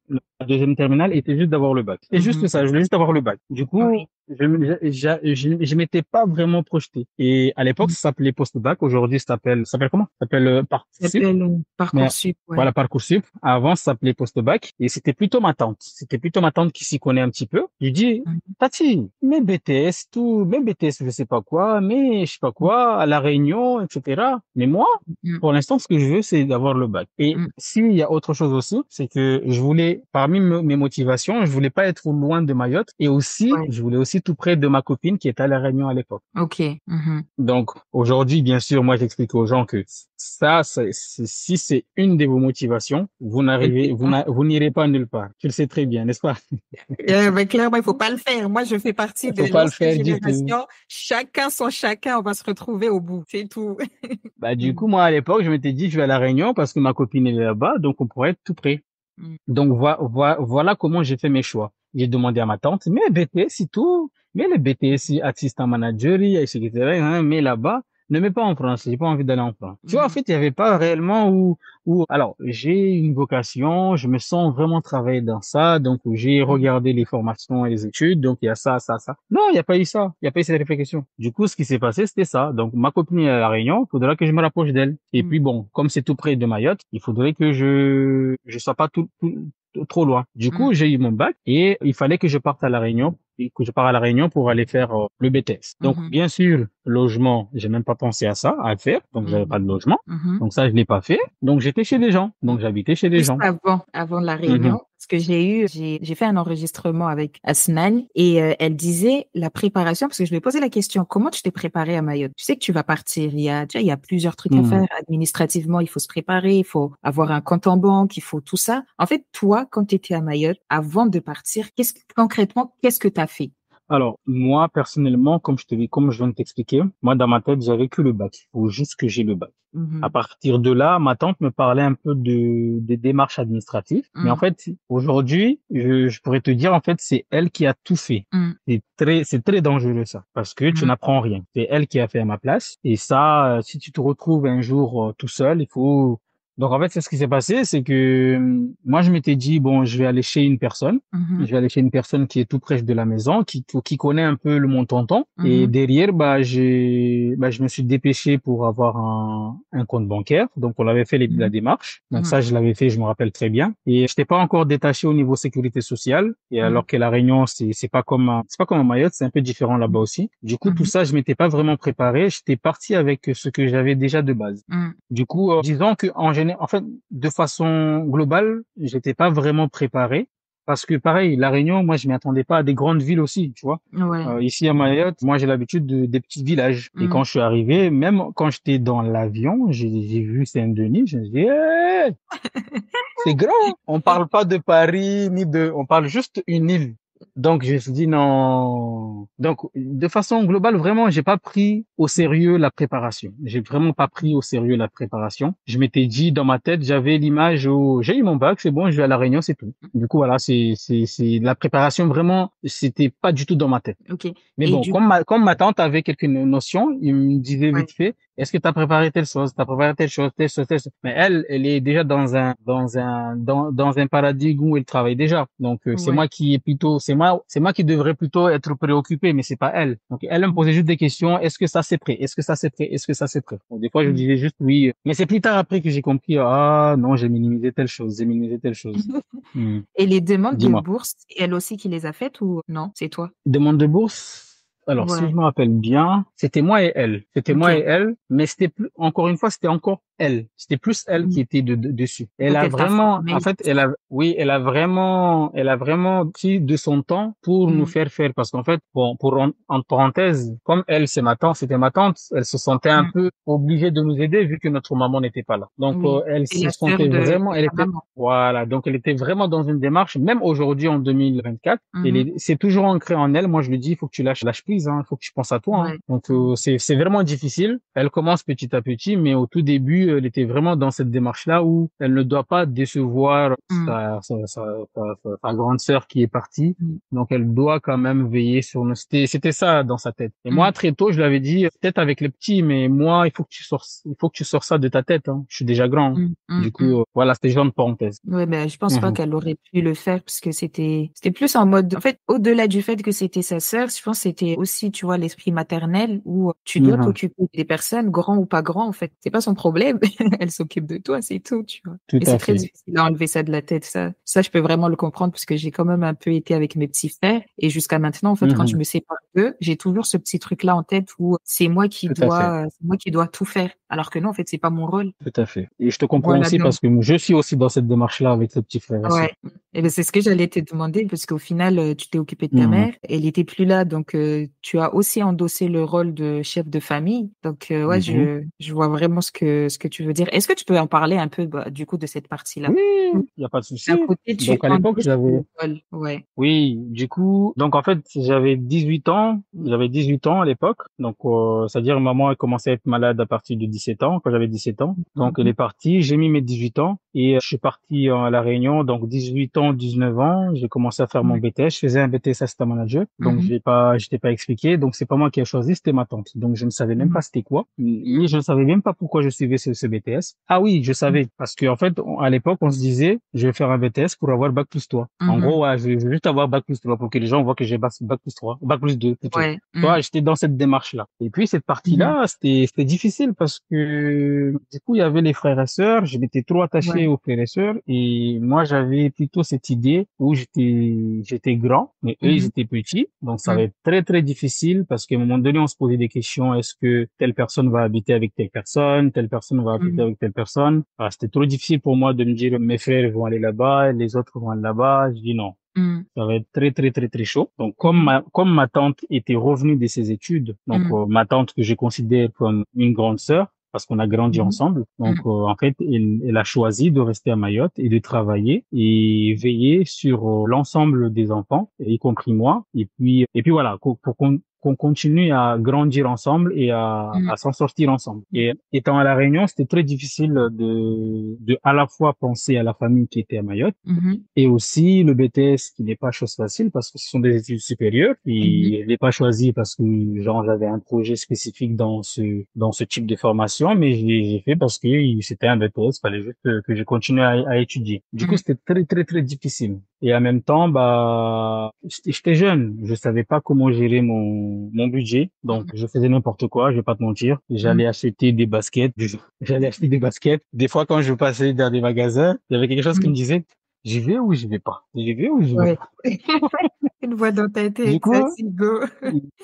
la deuxième terminale était juste d'avoir le bac. C'est juste Mhm. ça, je voulais juste avoir le bac. Du coup, Oui. je m'étais pas vraiment projeté. Et à l'époque, Mhm. ça s'appelait post-bac. Aujourd'hui, ça s'appelle comment? Ça s'appelle Ça Parcoursup. s'appelle Mais Parcoursup, ouais. voilà, Parcoursup. Avant, ça s'appelait post-bac. Et c'était plutôt ma tante. C'était plutôt ma tante qui s'y connaît un petit peu. Je lui dis, Mhm. Tati, mais BTS, tout, mais BTS, je sais pas quoi, mais je sais pas quoi, à La Réunion, etc. Mais moi, Mhm. pour l'instant, ce que je veux, c'est d'avoir le bac. Et Mhm. s'il y a autre chose aussi, c'est que je voulais, parmi mes motivations, je voulais pas être loin de Mayotte. Et aussi, Ouais. je voulais aussi tout près de ma copine qui était à La Réunion à l'époque. OK. Mhm. Donc, aujourd'hui, bien sûr, moi, j'explique aux gens que si c'est une de vos motivations, vous n'irez pas nulle part. Tu le sais très bien, n'est-ce pas? Mais clairement, il faut pas le faire. Moi, je fais partie Il de faut pas le l'ancienne faire du tout. génération. Chacun son chacun, on va se retrouver au bout. C'est tout. Bah, du Mm, coup, moi, à l'époque, je m'étais dit, je vais à La Réunion parce que ma copine est là-bas, donc on pourrait être tout près. mm, Donc, voilà comment j'ai fait mes choix. J'ai demandé à ma tante, mais BTS, c'est tout. Mais le BTS, assistant manager, etc., hein, mais là-bas. ne mets pas en France, j'ai pas envie d'aller en France. Tu vois, en Mhm. fait, il y avait pas réellement alors, j'ai une vocation, je me sens vraiment travailler dans ça, donc j'ai Mhm. regardé les formations et les études, donc il y a ça, ça, ça. Non, il n'y a pas eu ça, il n'y a pas eu cette réflexion. Du coup, ce qui s'est passé, c'était ça. Donc, ma copine est à La Réunion, il faudra que je me rapproche d'elle. Et puis Mhm. bon, comme c'est tout près de Mayotte, il faudrait que je sois pas trop loin. Du coup, Mhm. j'ai eu mon bac et il fallait que je parte à La Réunion et que je parte à La Réunion pour aller faire le BTS. Donc, Mhm. bien sûr, logement, j'ai même pas pensé à ça, à le faire. Donc, j'avais pas Mhm. de logement. Mhm. Donc ça, je l'ai pas fait. Donc j'étais chez des gens. Donc j'habitais chez des Juste gens. avant la Mhm. réunion, parce que j'ai fait un enregistrement avec Asnan et elle disait la préparation, parce que je lui ai posé la question, comment tu t'es préparé à Mayotte? Tu sais que tu vas partir, il y a plusieurs trucs à Mhm. faire. Administrativement, il faut se préparer, il faut avoir un compte en banque, il faut tout ça. En fait, toi, quand tu étais à Mayotte, avant de partir, concrètement, qu'est-ce que tu as fait? Alors moi personnellement, comme je viens de t'expliquer, moi dans ma tête j'avais que le bac. Il faut juste que j'ai le bac. À Mhm. partir de là, ma tante me parlait un peu des démarches administratives. Mais en Mhm. fait, aujourd'hui, je pourrais te dire, en fait, c'est elle qui a tout fait. Mhm. C'est très dangereux ça, parce que tu Mhm. n'apprends rien. C'est elle qui a fait à ma place. Et ça, si tu te retrouves un jour tout seul, il faut. Donc en fait, c'est ce qui s'est passé, c'est que moi je m'étais dit bon, je vais aller chez une personne. Je Mhm. vais aller chez une personne qui est tout près de la maison, qui connaît un peu le mon tonton. Et Mhm. derrière, je me suis dépêché pour avoir un compte bancaire. Donc, on avait fait la Mhm. démarche. Donc, Mhm. ça, je l'avais fait, je me rappelle très bien. Et je n'étais pas encore détaché au niveau sécurité sociale. Et Mhm. alors que la Réunion, c'est pas comme à Mayotte, c'est un peu différent là-bas aussi. Du coup, tout Mhm. ça, je m'étais pas vraiment préparé. J'étais parti avec ce que j'avais déjà de base. Mhm. Du coup, disons que en général, en fait, de façon globale, j'étais pas vraiment préparé parce que pareil, La Réunion, moi, je m'y attendais pas à des grandes villes aussi, tu vois. Ouais. Ici à Mayotte, moi, j'ai l'habitude des petits villages. Et quand Mhm. je suis arrivé, même quand j'étais dans l'avion, j'ai vu Saint-Denis, je me suis dit, hey, c'est grand. On parle pas de Paris on parle juste une île. Donc, je me suis dit non. Donc, de façon globale, vraiment, j'ai pas pris au sérieux la préparation. J'ai vraiment pas pris au sérieux la préparation. Je m'étais dit dans ma tête, j'avais l'image où j'ai eu mon bac, c'est bon, je vais à La Réunion, c'est tout. Du coup, voilà, c'est la préparation vraiment, c'était pas du tout dans ma tête. Ok. Mais Et bon, du comme ma tante avait quelques notions, il me disait ouais. vite fait, est-ce que tu as préparé telle chose, tu as préparé telle chose, telle chose, telle chose. Mais elle est déjà dans un paradigme où elle travaille déjà. Donc, Ouais. c'est moi qui devrais plutôt être préoccupé, mais c'est pas elle. Donc, elle me Mm, posait juste des questions. Est-ce que ça c'est prêt? Est-ce que ça c'est prêt? Est-ce que ça c'est prêt? Bon, des fois, je mm. disais juste oui. Mais c'est plus tard après que j'ai compris, ah, non, j'ai minimisé telle chose, j'ai minimisé telle chose. Hmm. Et les demandes de Dis-moi. bourse, c'est elle aussi qui les a faites ou non, c'est toi? Demande de bourse. Alors, si je Ouais. me rappelle bien, c'était moi et elle. C'était moi et Ok. elle, mais c'était plus, encore une fois, c'était encore elle. C'était plus elle Mm. qui était dessus. Elle Donc a elle t'a vraiment, en formé. fait, oui, elle a vraiment pris de son temps pour nous Mm, faire parce qu'en fait, bon, en parenthèse, comme elle, c'était ma tante, elle se sentait un mm. peu obligée de nous aider vu que notre maman n'était pas là. Donc, Oui. elle C'est se la sœur sentait de vraiment, ta maman. voilà, donc elle était vraiment dans une démarche, même aujourd'hui en 2024. Mhm. C'est toujours ancré en elle. Moi, je lui dis, il faut que tu lâches prise, hein. Il faut que tu penses à toi, hein. Ouais. Donc, Mm, c'est vraiment difficile. Elle commence petit à petit, mais au tout début, elle était vraiment dans cette démarche-là où elle ne doit pas décevoir mm, sa grande sœur qui est partie. mm, Donc, elle doit quand même veiller sur nous. C'était ça dans sa tête. Et moi, mm, très tôt, je lui avais dit, peut-être avec les petits, mais moi, il faut que tu sors ça de ta tête, hein. Je suis déjà grand, hein. mm, mm, Du mm. coup, voilà, c'était genre une parenthèse. Ouais, mais je pense pas Mhm. qu'elle aurait pu le faire parce que c'était plus en mode, en fait, au-delà du fait que c'était sa sœur, je pense que c'était aussi, tu vois, l'esprit maternel où tu dois Mhm. t'occuper des personnes, grand ou pas grand, en fait. C'est pas son problème. Elle s'occupe de toi, c'est tout, tu vois. Tout Et c'est à très fait. difficile à enlever ça de la tête. Ça, je peux vraiment le comprendre parce que j'ai quand même un peu été avec mes petits frères et jusqu'à maintenant, en fait, quand je Mhm. me sépare d'eux, j'ai toujours ce petit truc-là en tête où Tout à fait. c'est moi qui dois tout faire. Alors que non, en fait, c'est pas mon rôle. Tout à fait. Et je te comprends Voilà, aussi donc. parce que je suis aussi dans cette démarche-là avec les petits frères et Ouais, sœurs. et ben c'est ce que j'allais te demander parce qu'au final, tu t'es occupé de ta Mhm. mère, elle était plus là, donc tu as aussi endossé le rôle de chef de famille. Donc ouais, Mhm. je vois vraiment ce que tu veux dire. Est-ce que tu peux en parler un peu bah, du coup de cette partie-là? Oui, Mm. il n'y a pas de D'un souci. côté, tu Donc à l'époque, endosses j'avais, le rôle. Ouais. oui, du coup, donc en fait, j'avais 18 ans à l'époque. Donc, c'est-à-dire maman a commencé à être malade à partir de 17 ans, quand j'avais 17 ans. Donc elle Mhm. est partie, j'ai mis mes 18 ans et je suis parti à La Réunion. Donc 18 ans ans, 19 ans, j'ai commencé à faire mon Ouais. BTS. Je faisais un BTS assistant manager. Donc, Mhm. j'étais pas expliqué. Donc, c'est pas moi qui ai choisi, c'était ma tante. Donc, je ne savais même Mhm. pas c'était quoi. Ni je ne savais même pas pourquoi je suivais ce BTS. Ah oui, je Mhm. savais. Parce qu'en fait, à l'époque, on se disait, je vais faire un BTS pour avoir bac plus 3. En Mhm. gros, ouais, je veux juste avoir bac plus 3 pour que les gens voient que j'ai bac plus 3, bac plus 2 plutôt. Ouais. Toi, Mhm. j'étais dans cette démarche-là. Et puis, cette Mhm. partie-là, c'était difficile parce que, du coup, il y avait les frères et sœurs. Je m'étais trop attaché Ouais. aux frères et sœurs. Et moi, j'avais plutôt cette idée où j'étais grand, mais eux, ils Mhm. étaient petits. Donc, ça va Mhm. être très, très difficile parce qu'à un moment donné, on se posait des questions. Est-ce que telle personne va habiter avec telle personne va habiter Mhm. avec telle personne? Ah, c'était trop difficile pour moi de me dire, mes frères vont aller là-bas, les autres vont aller là-bas. Je dis non. Mhm. Ça va être très, très, très, très chaud. Donc, Mhm. comme ma tante était revenue de ses études, donc, Mhm. ma tante que je considère comme une grande sœur, parce qu'on a grandi Mhm. ensemble. Donc, Mhm. en fait, elle a choisi de rester à Mayotte et de travailler et veiller sur l'ensemble des enfants, y compris moi. Et puis voilà, pour qu'on continue à grandir ensemble et Mhm. à s'en sortir ensemble. Et étant à La Réunion, c'était très difficile de à la fois penser à la famille qui était à Mayotte Mhm. et aussi le BTS qui n'est pas chose facile parce que ce sont des études supérieures. Mhm. Et je l'ai pas choisi parce que genre j'avais un projet spécifique dans ce type de formation, mais j'ai fait parce que c'était un BTS, fallait juste que je continue à étudier. Du coup, Mhm. c'était très très très difficile. Et en même temps, bah j'étais jeune, je savais pas comment gérer mon budget, donc je faisais n'importe quoi, je vais pas te mentir. Mhm. J'allais acheter des baskets, j'allais acheter des baskets. Des fois, quand je passais dans des magasins, il y avait quelque chose qui me Mhm. disait j'y vais ou j'y vais pas? J'y vais ou j'y vais Ouais. pas? Une voix dans ta Du tête, ça, coup, c'est go.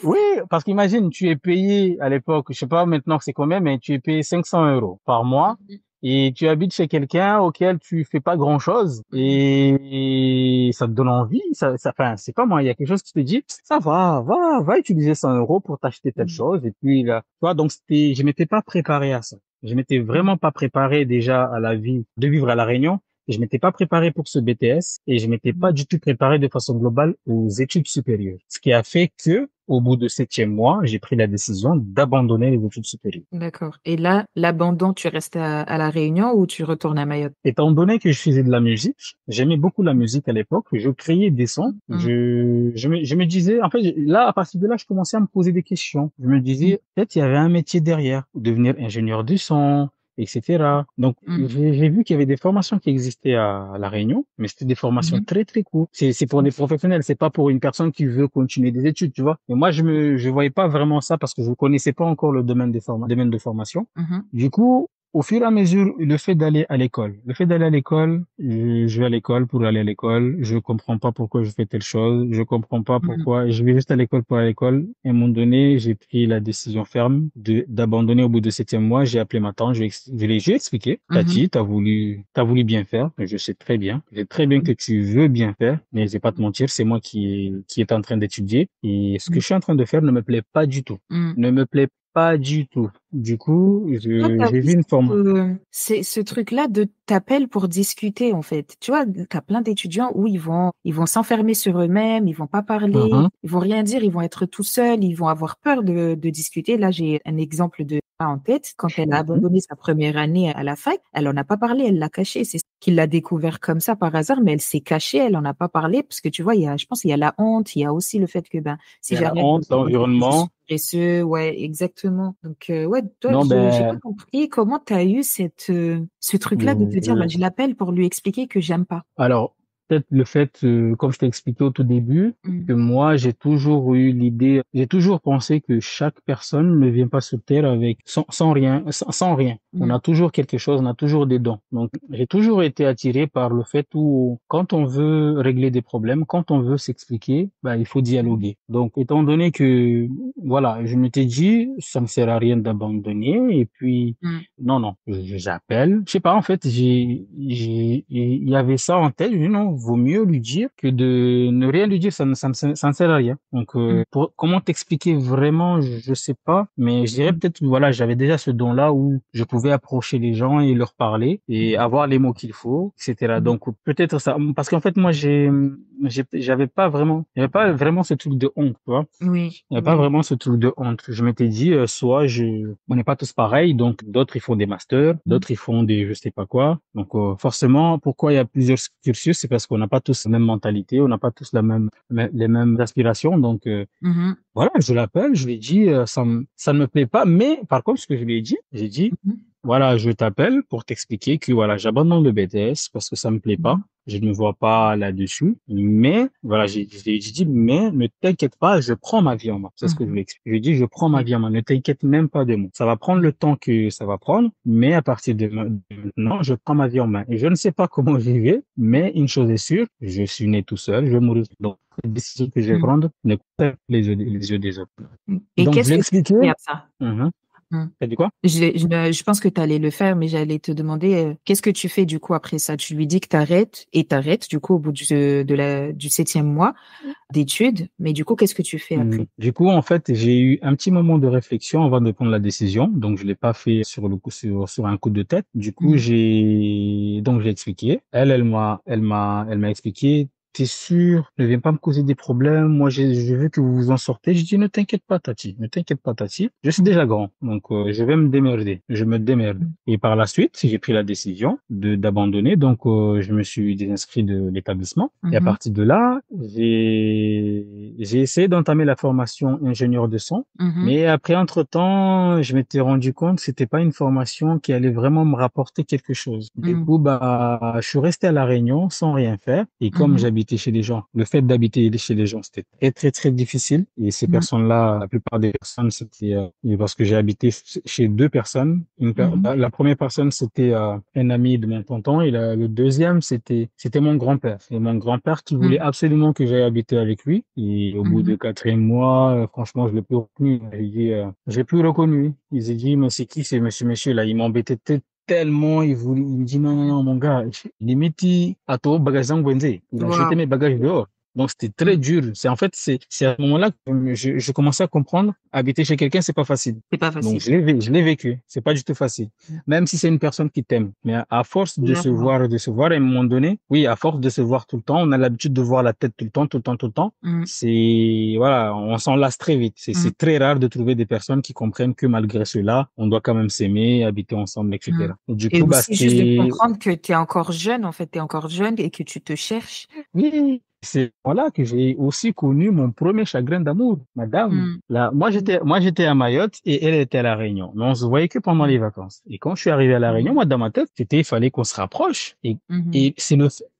oui, parce qu'imagine, tu es payé à l'époque, je sais pas maintenant que c'est combien, mais tu es payé 500 euros par mois Mhm. et tu habites chez quelqu'un auquel tu fais pas grand-chose Mhm. et ça te donne envie, enfin, c'est pas moi, il y a quelque chose qui te dit, ça va utiliser 100 euros pour t'acheter telle Mhm. chose et puis là, tu vois, donc je m'étais pas préparé à ça. Je m'étais Mhm. vraiment pas préparé déjà à la vie de vivre à La Réunion. Et je m'étais pas préparé pour ce BTS et je m'étais pas Mhm. du tout préparé de façon globale aux études supérieures. Ce qui a fait que, au bout de 7e mois, j'ai pris la décision d'abandonner les études supérieures. D'accord. Et là, l'abandon, tu restes à La Réunion ou tu retournes à Mayotte? Étant donné que je faisais de la musique, j'aimais beaucoup la musique à l'époque, je créais des sons, Mhm. je me disais, en fait, là, à partir de là, je commençais à me poser des questions. Je me Mhm. disais, peut-être il y avait un métier derrière, devenir ingénieur du son, etc. Donc, Mhm. j'ai vu qu'il y avait des formations qui existaient à La Réunion, mais c'était des formations Mhm. très, très courtes. C'est pour des professionnels, c'est pas pour une personne qui veut continuer des études, tu vois. Et moi, je voyais pas vraiment ça parce que je connaissais pas encore le domaine de formation. Mhm. Du coup, au fur et à mesure, le fait d'aller à l'école, je vais à l'école pour aller à l'école, je comprends pas pourquoi je fais telle chose, je comprends pas Mhm. pourquoi, je vais juste à l'école pour aller à l'école. Et à un moment donné, j'ai pris la décision ferme d'abandonner au bout de 7e mois. J'ai appelé ma tante, je lui ai expliqué, Mhm. Tati, t'as voulu bien faire, je sais très bien que tu veux bien faire, mais je vais pas te mentir, c'est moi qui est en train d'étudier et ce que Mhm. je suis en train de faire ne me plaît pas du tout, Mhm. ne me plaît pas du tout. Du coup, Toi, t'as j'ai vu vu une forme. c'est ce truc-là de t'appel pour discuter, en fait. Tu vois, t'as plein d'étudiants où ils vont s'enfermer sur eux-mêmes, ils vont pas parler, Mhm, ils vont rien dire, ils vont être tout seuls, ils vont avoir peur de discuter. Là, j'ai un exemple de ça en tête. Quand elle a mhm. abandonné sa première année à la fac, elle en a pas parlé, elle l'a caché. C'est qu'il l'a découvert comme ça par hasard, mais elle s'est cachée, elle en a pas parlé parce que tu vois, je pense qu'il y a la honte, il y a aussi le fait que ben Il si y a la jamais honte, je suis l'environnement. paresseux, ouais, exactement. Donc ouais, toi, Non, j'ai pas ben, compris comment tu as eu ce truc-là de te dire, bah, euh, je l'appelle pour lui expliquer que j'aime pas. alors, peut-être le fait, comme je t'ai expliqué au tout début, Mm. que moi, j'ai toujours pensé que chaque personne ne vient pas sur Terre sans rien, sans rien. On Mm. a toujours quelque chose, on a toujours des dons. Donc, j'ai toujours été attiré par le fait où, quand on veut régler des problèmes, quand on veut s'expliquer, bah, il faut Mm. dialoguer. Donc, étant donné que, voilà, je m'étais dit, ça ne sert à rien d'abandonner, et puis, Mm. non, non, j'appelle. Je sais pas, en fait, il y avait ça en tête. Je dis non, vaut mieux lui dire que de ne rien lui dire, ça ne sert à rien. Donc, Mm. comment t'expliquer vraiment, je sais pas, mais je dirais peut-être, voilà, j'avais déjà ce don-là où je pouvais approcher les gens et leur parler et avoir les mots qu'il faut, etc. Mm. Donc, peut-être ça, parce qu'en fait, moi, j'avais pas vraiment ce truc de honte, tu vois. Oui, Il n'y a pas oui. vraiment ce truc de honte. Je m'étais dit, on n'est pas tous pareils, donc d'autres ils font des masters, Mm. d'autres ils font des je sais pas quoi. Donc forcément, pourquoi il y a plusieurs cursus, c'est parce qu'on n'a pas tous la même mentalité, on n'a pas tous les mêmes aspirations. Donc, Mhm. voilà, je l'appelle, je lui dis, ça ne me plaît pas. Mais par contre, ce que je lui ai dit, j'ai dit, Mhm. voilà, je t'appelle pour t'expliquer que voilà, j'abandonne le BTS parce que ça me plaît pas. Mhm. Je ne me vois pas là-dessus. Mais voilà, j'ai dit, mais ne t'inquiète pas, je prends ma vie en main. C'est ce que je Mhm. lui ai expliqué. Je lui ai dit, je prends ma Oui. vie en main. Ne t'inquiète même pas de moi. Ça va prendre le temps que ça va prendre, mais à partir de maintenant, je prends ma vie en main. Et je ne sais pas comment j'y vais, mais une chose est sûre, je suis né tout seul, je vais mourir. Donc, les décisions que je vais Mhm. prendre ne pas les yeux des autres. Et Donc, je qu'est-ce l'ai que tu expliqué. fais à ça? Mhm. Mhm. T'as dit quoi? Je pense que tu allais le faire, mais j'allais te demander qu'est-ce que tu fais du coup après ça? Tu lui dis que t'arrêtes et t'arrêtes du coup au bout du 7e mois d'études, mais du coup, qu'est-ce que tu fais après? Du coup, en fait, j'ai eu un petit moment de réflexion avant de prendre la décision. Donc, je l'ai pas fait sur le coup, sur un coup de tête. Du coup, Mhm. j'ai expliqué. Elle m'a expliqué. T'es sûr? Ne viens pas me causer des problèmes. Moi, je veux que vous vous en sortez. Je dis, ne t'inquiète pas, Tati. Ne t'inquiète pas, Tati. Je suis déjà grand. Donc, je vais me démerder. Je me démerde. Mhm. Et par la suite, j'ai pris la décision d'abandonner. Donc, je me suis désinscrit de l'établissement. Et à Mhm. partir de là, j'ai essayé d'entamer la formation ingénieur de son. Mhm. Mais après, entre-temps, je m'étais rendu compte que c'était pas une formation qui allait vraiment me rapporter quelque chose. Du Mhm. coup, bah, je suis resté à La Réunion sans rien faire. Et comme Mhm. j'habitais chez les gens, le fait d'habiter chez les gens, c'était très, très, très difficile. Et ces Mhm. personnes-là, la plupart des personnes, c'était parce que j'ai habité chez deux personnes. Mhm. La première personne, c'était un ami de mon tonton. Et le deuxième, c'était mon grand-père. Et mon grand-père qui voulait Mhm. absolument que j'aille habiter avec lui. Et au bout de Mhm. 4e mois, franchement, je l'ai plus reconnu. J'ai plus reconnu. Ils ont dit, mais c'est qui c'est monsieur là? Il m'embêtait tellement. Il me dit, non, non, non, mon gars, limite, à toi, bagage il a jeté Wow. mes bagages dehors. Donc, c'était très Mhm. dur. C'est, en fait, c'est à ce moment-là que je commençais à comprendre, habiter chez quelqu'un, c'est pas facile. C'est pas Donc, facile. je l'ai vécu. C'est pas du tout facile. Même si c'est une personne qui t'aime. Mais à force Clairement. de se voir, à un moment donné, oui, à force de se voir tout le temps, on a l'habitude de voir la tête tout le temps, tout le temps, tout le temps. Mhm. Voilà, on s'en lasse très vite. Mhm. C'est très rare de trouver des personnes qui comprennent que malgré cela, on doit quand même s'aimer, habiter ensemble, Mhm. etc. Du Et coup, bah, aussi juste de c'était, comprendre que tu es encore jeune, en fait, tu es encore jeune et que tu te cherches. oui, c'est voilà que j'ai aussi connu mon premier chagrin d'amour, madame. Mhm. Là, moi, j'étais à Mayotte et elle était à La Réunion. Mais on se voyait que pendant les vacances. Et quand je suis arrivé à La Réunion, Mhm. moi, dans ma tête, il fallait qu'on se rapproche. Mhm. Et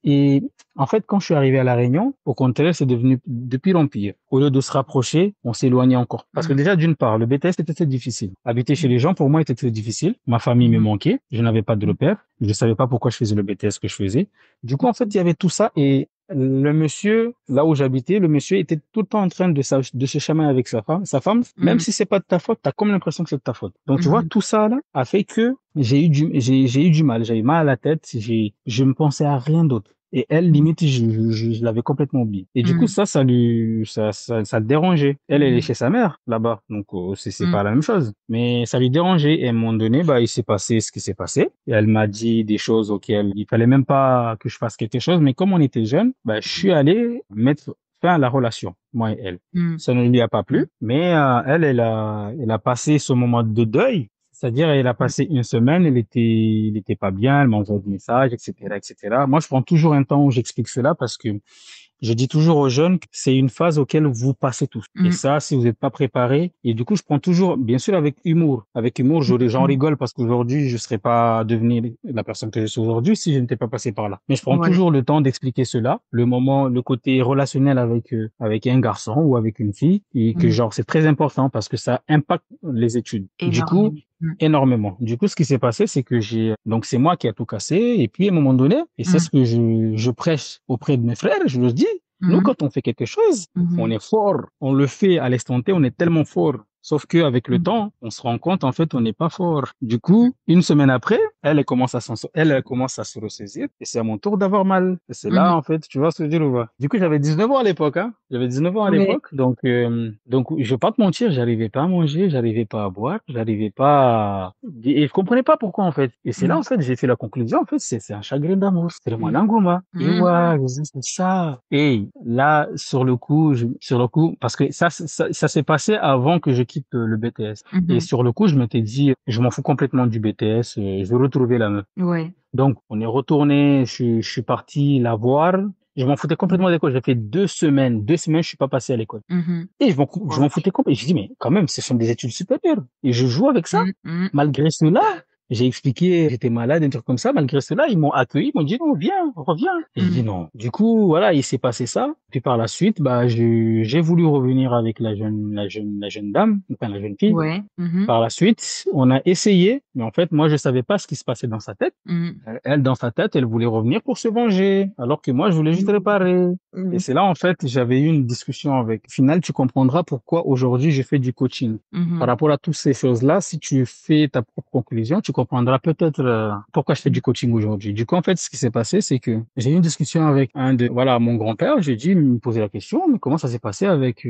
et en fait, quand je suis arrivé à La Réunion, au contraire, c'est devenu de pire en pire. Au lieu de se rapprocher, on s'éloignait encore. Parce que Mhm. déjà, d'une part, le BTS était très difficile. Habiter chez Mhm. les gens, pour moi, était très difficile. Ma famille me Mhm. manquait. Je n'avais pas de repère. Je ne savais pas pourquoi je faisais le BTS que je faisais. Du coup, en fait, il y avait tout ça et le monsieur, là où j'habitais, le monsieur était tout le temps en train de se chamailler avec sa femme, même Mhm. si c'est pas de ta faute, t'as comme l'impression que c'est de ta faute. Donc, tu vois, Mhm. tout ça, là, a fait que j'ai eu du mal, j'avais mal à la tête, je ne pensais à rien d'autre. Et elle, Mhm. limite, je l'avais complètement oublié. Et du coup, Mhm. ça le dérangeait. Elle est Mhm. chez sa mère, là-bas. Donc, c'est Mhm. pas la même chose. Mais ça lui dérangeait. Et à un moment donné, bah, il s'est passé ce qui s'est passé. Et elle m'a dit des choses auxquelles il fallait même pas que je fasse quelque chose. Mais comme on était jeunes, bah, je suis allé mettre fin à la relation, moi et elle. Mhm. Ça ne lui a pas plu. Mhm. Mais, elle a passé ce moment de deuil. C'est-à-dire, elle a passé une semaine, il était pas bien, elle m'envoie des messages, etc., etc. Moi, je prends toujours un temps où j'explique cela parce que je dis toujours aux jeunes que c'est une phase auquel vous passez tous. Et Mhm. ça, si vous n'êtes pas préparé, et du coup, je prends toujours, bien sûr, avec humour. Avec humour, j'en Mhm. rigole parce qu'aujourd'hui, je serais pas devenu la personne que je suis aujourd'hui si je n'étais pas passé par là. Mais je prends Ouais. toujours le temps d'expliquer cela, le côté relationnel avec un garçon ou avec une fille, et que Mhm. genre, c'est très important parce que ça impacte les études. Du coup, Énormément. Mhm. énormément. Du coup, ce qui s'est passé, c'est que donc c'est moi qui a tout cassé. Et puis, à un moment donné, et c'est ce Mhm. que je prêche auprès de mes frères, je leur dis, nous, Mhm. quand on fait quelque chose, on Mhm. est fort. On le fait à l'instant T, on est tellement fort. Sauf qu'avec le Mhm. temps, on se rend compte, en fait, on n'est pas fort. Du coup, une semaine après, elle commence à se ressaisir et c'est à mon tour d'avoir mal. Et c'est là, Mhm. en fait, tu vois ce que je veux dire ou pas? Du coup, j'avais 19 ans à l'époque, hein. J'avais 19 ans à Ouais. l'époque. Donc, je vais pas te mentir, j'arrivais pas à manger, j'arrivais pas à boire, j'arrivais pas et je comprenais pas pourquoi, en fait. Et c'est là, en Mhm. fait, j'ai fait la conclusion, en fait, c'est un chagrin d'amour. C'est mon Mhm. engouement. Et Mhm. ouais, c'est ça. Et là, sur le coup, parce que ça s'est passé avant que je quitte le BTS. Et Mhm. sur le coup, je m'étais dit, je m'en fous complètement du BTS, je veux retrouver la meuf. Ouais. Donc, on est retourné, je suis parti la voir. Je m'en foutais complètement de l'école. J'ai fait 2 semaines, je suis pas passé à l'école. Mhm. Et je m'en foutais complètement. Je dis, mais quand même, ce sont des études supérieures. Et je joue avec ça. Mhm. Mhm. Malgré cela, j'ai expliqué, j'étais malade, un truc comme ça. Malgré cela, ils m'ont accueilli, ils m'ont dit, non, viens, reviens. Et je dis, Mhm. non. Du coup, voilà, il s'est passé ça. Puis par la suite, bah, j'ai voulu revenir avec la jeune dame, enfin, la jeune fille. Ouais. Mhm. Par la suite, on a essayé, mais en fait, moi, je savais pas ce qui se passait dans sa tête. Mhm. Elle, dans sa tête, elle voulait revenir pour se venger, alors que moi, je voulais juste réparer. Et Mhm. c'est là, en fait, j'avais eu une discussion avec. Au final, tu comprendras pourquoi aujourd'hui je fais du coaching. Par Mhm. rapport à toutes ces choses-là, si tu fais ta propre conclusion, tu comprendras peut-être pourquoi je fais du coaching aujourd'hui. Du coup, en fait, ce qui s'est passé, c'est que j'ai eu une discussion avec voilà, mon grand-père. J'ai dit, il me posait la question, mais comment ça s'est passé avec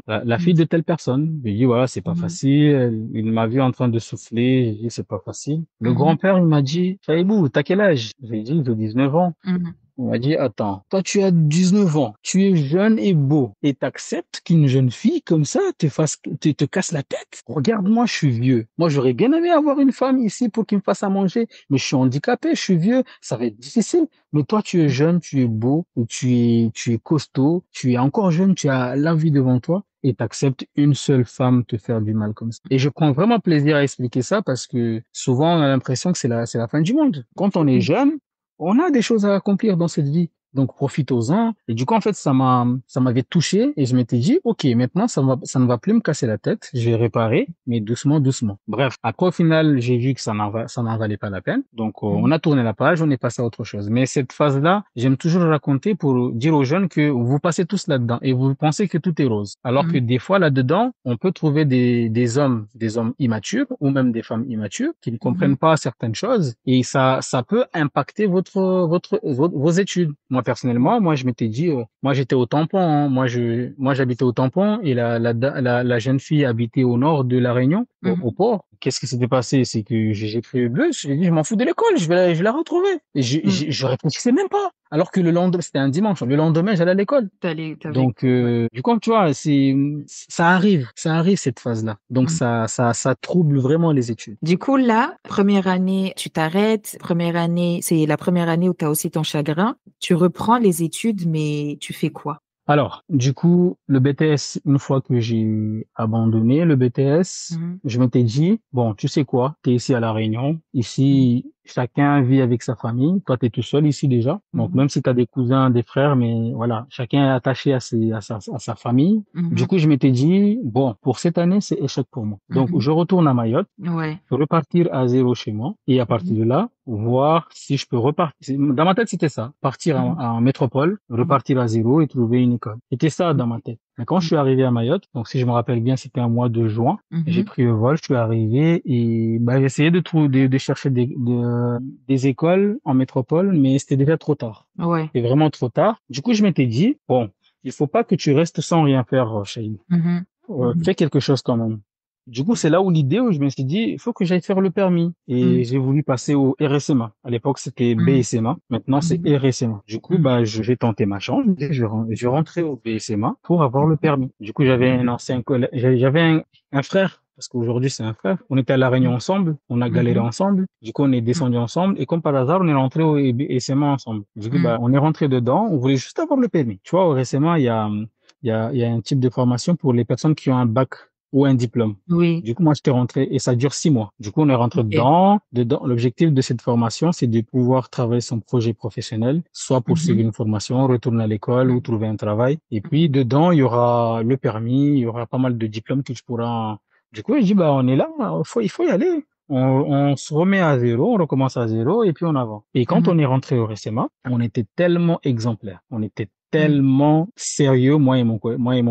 la fille de telle personne? J'ai dit, voilà, c'est pas Mhm. facile. Il m'a vu en train de souffler. J'ai dit, c'est pas facile. Le Mhm. grand-père, il m'a dit, Faïbou, t'as quel âge? J'ai dit, j'ai 19 ans. Mhm. On m'a dit, attends, toi tu as 19 ans, tu es jeune et beau, et t'acceptes qu'une jeune fille comme ça te casse la tête? Regarde-moi, je suis vieux. Moi, j'aurais bien aimé avoir une femme ici pour qu'il me fasse à manger, mais je suis handicapé, je suis vieux, ça va être difficile. Mais toi, tu es jeune, tu es beau, et tu es costaud, tu es encore jeune, tu as la vie devant toi, et t'acceptes une seule femme te faire du mal comme ça. Et je prends vraiment plaisir à expliquer ça parce que souvent, on a l'impression que c'est la fin du monde. Quand on est jeune, on a des choses à accomplir dans cette vie. Donc, profitons-en. Et du coup, en fait, ça m'avait touché et je m'étais dit, OK, maintenant, ça ne va plus me casser la tête. Je vais réparer, mais doucement, doucement. Bref. Après, au final, j'ai vu que ça n'en valait pas la peine. Donc, on Mhm. a tourné la page, on est passé à autre chose. Mais cette phase-là, j'aime toujours raconter pour dire aux jeunes que vous passez tous là-dedans et vous pensez que tout est rose. Alors que Mhm. des fois, là-dedans, on peut trouver des hommes immatures ou même des femmes immatures qui ne Mhm. comprennent pas certaines choses et ça peut impacter vos études. Moi, Ouais. personnellement, moi, je m'étais dit, moi, j'étais au Tampon, hein. Moi, j'habitais au Tampon et la jeune fille habitait au nord de La Réunion, au Mhm. port. Qu'est-ce qui s'était passé? C'est que j'ai pris le bus, j'ai dit, je m'en fous de l'école, je vais la retrouver. Et Mhm. je réfléchissais même pas. Alors que le lendemain, c'était un dimanche, le lendemain, j'allais à l'école. T'avais. Donc, du coup, tu vois, ça arrive cette phase-là. Donc, Mhm. ça trouble vraiment les études. Du coup, là, première année, tu t'arrêtes. Première année, c'est la première année où tu as aussi ton chagrin. Tu reprends les études, mais tu fais quoi? Alors, du coup, le BTS, une fois que j'ai abandonné le BTS, Mhm. je m'étais dit, bon, tu sais quoi, tu es ici à La Réunion, Mhm. ici, chacun vit avec sa famille, toi, tu es tout seul ici déjà, donc Mhm. même si tu as des cousins, des frères, mais voilà, chacun est attaché à sa famille. Du Mhm. coup, je m'étais dit, bon, pour cette année, c'est échec pour moi. Donc, Mhm. je retourne à Mayotte, Ouais. repartir à zéro chez moi et à Mhm. partir de là, voir si je peux repartir. Dans ma tête, c'était ça. Partir en, Mhm. en métropole, Mhm. repartir à zéro et trouver une école. C'était ça dans ma tête. Mais quand je suis arrivé à Mayotte, donc si je me rappelle bien, c'était un mois de juin, j'ai Mhm. pris le vol, je suis arrivé et bah, j'ai essayé de trouver, de chercher des écoles en métropole, mais c'était déjà trop tard. Ouais. C'était vraiment trop tard. Du coup, je m'étais dit, bon, il faut pas que tu restes sans rien faire, Shahid. Mhm. Mhm. Fais quelque chose quand même. Du coup, c'est là où l'idée où je me suis dit, il faut que j'aille faire le permis. Et Mhm. j'ai voulu passer au RSMA. À l'époque, c'était Mhm. BSMA. Maintenant, c'est Mhm. RSMA. Du coup, Mhm. bah, j'ai tenté ma chance. Je rentrais au BSMA pour avoir le permis. Du coup, j'avais un ancien collègue, j'avais un frère. Parce qu'aujourd'hui, c'est un frère. On était à La Réunion ensemble. On a galéré Mhm. ensemble. Du coup, on est descendu ensemble. Et comme par hasard, on est rentré au BSMA ensemble. Du coup, Mhm. bah, on est rentré dedans. On voulait juste avoir le permis. Tu vois, au RSMA, il y a un type de formation pour les personnes qui ont un bac ou un diplôme. Oui. Du coup, moi, j'étais rentré et ça dure 6 mois. Du coup, on est rentré Ok. dedans. L'objectif de cette formation, c'est de pouvoir travailler son projet professionnel, soit poursuivre Mhm. une formation, retourner à l'école ou Mhm. trouver un travail. Et puis, dedans, il y aura le permis, il y aura pas mal de diplômes que tu pourras. Du coup, je dis, bah, on est là, il faut y aller. On se remet à zéro, on recommence à zéro et puis on avance. Et quand Mhm. on est rentré au RSMA, on était tellement exemplaires. On était Mhm. tellement sérieux, moi et mon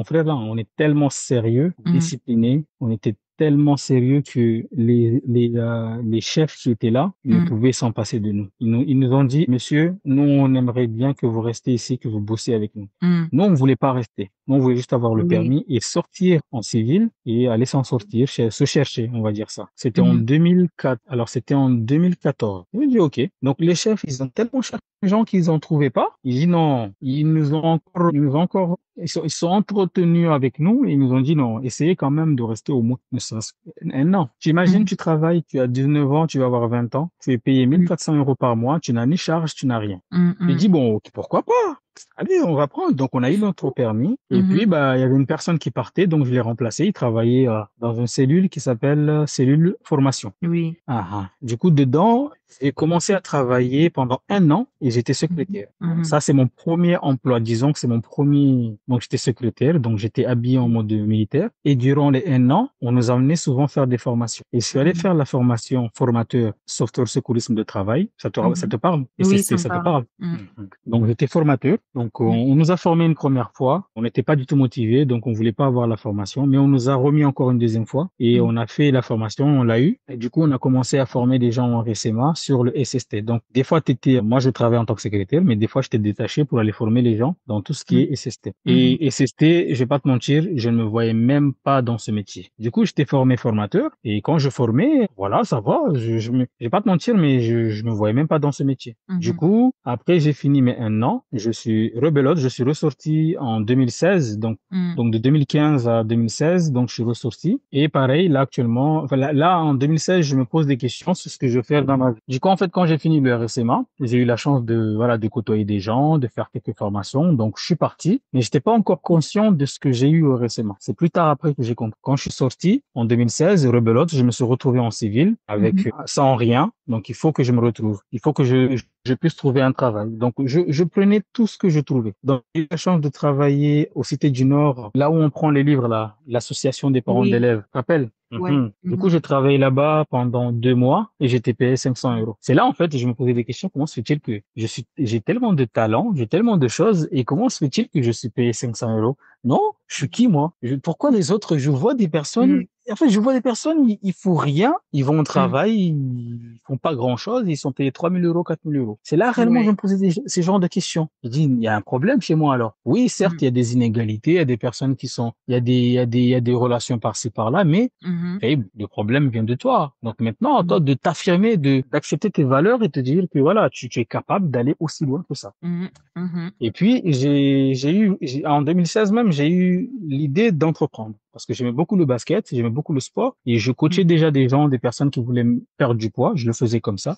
frère, là, on est tellement sérieux, Mhm. disciplinés, on était tellement sérieux que les chefs qui étaient là ne Mhm. pouvaient s'en passer de nous. Ils nous ont dit, monsieur, nous, on aimerait bien que vous restiez ici, que vous bossiez avec nous. Mhm. Nous, on voulait pas rester. Nous, on voulait juste avoir le Oui. permis et sortir en civil et aller s'en sortir, se chercher, on va dire ça. C'était en Mhm. 2004. Alors, c'était en 2014. Je me dis, OK. Donc, les chefs, ils ont tellement cherché les gens qu'ils en trouvaient pas. Ils disent non. Ils sont entretenus avec nous et ils nous ont dit non, essayez quand même de rester au moins ne serait-ce qu'un an. T'imagines, Mhm. tu travailles, tu as 19 ans, tu vas avoir 20 ans, tu es payé Mhm. 1400 € par mois, tu n'as ni charge, tu n'as rien. Mhm. J'ai Mhm. dit bon, ok, pourquoi pas? allez, on va prendre. Donc, on a eu notre permis. Et puis, Mhm. bah, il y avait une personne qui partait, donc je l'ai remplacé. Il travaillait dans une cellule qui s'appelle cellule formation. Oui. Ah, ah. Du coup, dedans, j'ai commencé à travailler pendant 1 an et j'étais Mhm. secrétaire. Donc, Mhm. ça, c'est mon premier emploi. Disons que c'est mon premier. Donc, j'étais secrétaire. Donc, j'étais habillé en mode militaire. Et durant les 1 an, on nous emmenait souvent faire des formations. Et je suis allé Mhm. faire la formation formateur software secourisme de travail. Ça te Mhm. parle? Oui, ça SST, me ça te parle. parle? Mhm. Mhm. Donc, j'étais formateur. Donc, on nous a formé une première fois. On n'était pas du tout motivé. Donc, on voulait pas avoir la formation, mais on nous a remis encore une deuxième fois et Mhm. on a fait la formation, on l'a eu. Et du coup, on a commencé à former des gens en RSMA sur le SST. Donc, des fois, moi, je travaillais en tant que secrétaire, mais des fois, j'étais détaché pour aller former les gens dans tout ce qui est SST. Mhm. Et SST, je vais pas te mentir, je ne me voyais même pas dans ce métier. Du coup, j'étais formé formateur et quand je formais, voilà, ça va. Je vais pas te mentir, mais je me voyais même pas dans ce métier. Du Mhm. coup, après, j'ai fini mes 1 an. Je suis rebelote. Je suis ressorti en 2016. Mhm. Donc de 2015 à 2016, donc je suis ressorti. Et pareil, là actuellement, enfin, là en 2016, je me pose des questions sur ce que je veux faire dans ma vie. Du coup, en fait, quand j'ai fini le RSMA, j'ai eu la chance de voilà de côtoyer des gens, de faire quelques formations. Donc je suis parti, mais j'étais pas encore conscient de ce que j'ai eu au RSMA. C'est plus tard après que j'ai compris. Quand je suis sorti en 2016, rebelote, je me suis retrouvé en civil avec Mhm. sans rien. Donc il faut que je me retrouve. Il faut que je puisse trouver un travail. Donc, je prenais tout ce que je trouvais. Donc, j'ai eu la chance de travailler au Cité du Nord, là où on prend les livres, là, l'association des parents Oui. d'élèves. Tu te rappelles? Ouais. Mhm. Du coup, Mhm. j'ai travaillé là-bas pendant 2 mois et j'étais payé 500 euros. C'est là, en fait, je me posais des questions. Comment se fait-il que j'ai tellement de talent, j'ai tellement de choses et comment se fait-il que je suis payé 500 euros? Non, je suis qui, moi? Pourquoi les autres, je vois des personnes, Mhm. en fait, je vois des personnes, ils font rien, ils vont au Mhm. travail, ils font pas grand-chose, ils sont payés 3 000 euros, 4 000 euros. C'est là réellement que je Ouais. me posais ces genres de questions. Je dis, il y a un problème chez moi alors. Oui, certes, Mhm. il y a des inégalités, il y a des personnes qui sont, il y a des relations par-ci par-là, mais Mhm. hey, le problème vient de toi. Donc maintenant, à toi Mhm. de t'affirmer, d'accepter tes valeurs et te dire que voilà, tu es capable d'aller aussi loin que ça. Mhm. Mhm. Et puis, en 2016 même, j'ai eu l'idée d'entreprendre parce que j'aimais beaucoup le basket, j'aimais beaucoup le sport et je coachais Mhm. déjà des gens, des personnes qui voulaient perdre du poids. Je le faisais comme ça.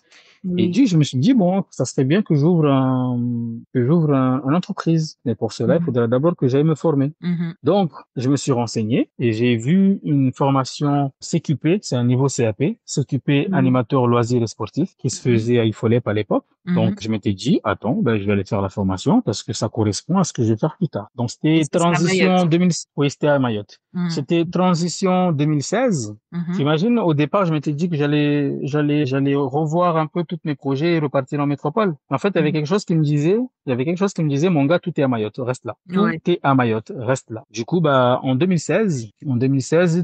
Et Oui. puis, je me suis dit, bon, ça serait bien que j'ouvre une entreprise. Mais pour cela, il Mhm. faudra d'abord que j'aille me former. Mhm. Donc, je me suis renseigné et j'ai vu une formation CQP, c'est un niveau CAP, CQP Oui. animateur loisirs et sportifs, qui se Mhm. faisait à IFOLEP à l'époque. Donc, Mhm. je m'étais dit, attends, ben, je vais aller faire la formation parce que ça correspond à ce que je vais faire plus tard. Donc, Et c'était ça, c'est à transition Mayotte. 2000, oui, c'était à Mayotte. Mhm. C'était transition 2016. Mhm. T'imagines, au départ, je m'étais dit que j'allais revoir un peu tous mes projets et repartir en métropole. En fait, il y avait Mhm. quelque chose qui me disait, il y avait quelque chose qui me disait, mon gars, tout est à Mayotte, reste là. Tout Ouais. est à Mayotte, reste là. Du coup, bah, en 2016,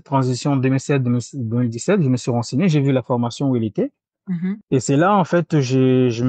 transition 2016-2017, je me suis renseigné, j'ai vu la formation où il était. Mhm. Et c'est là, en fait, je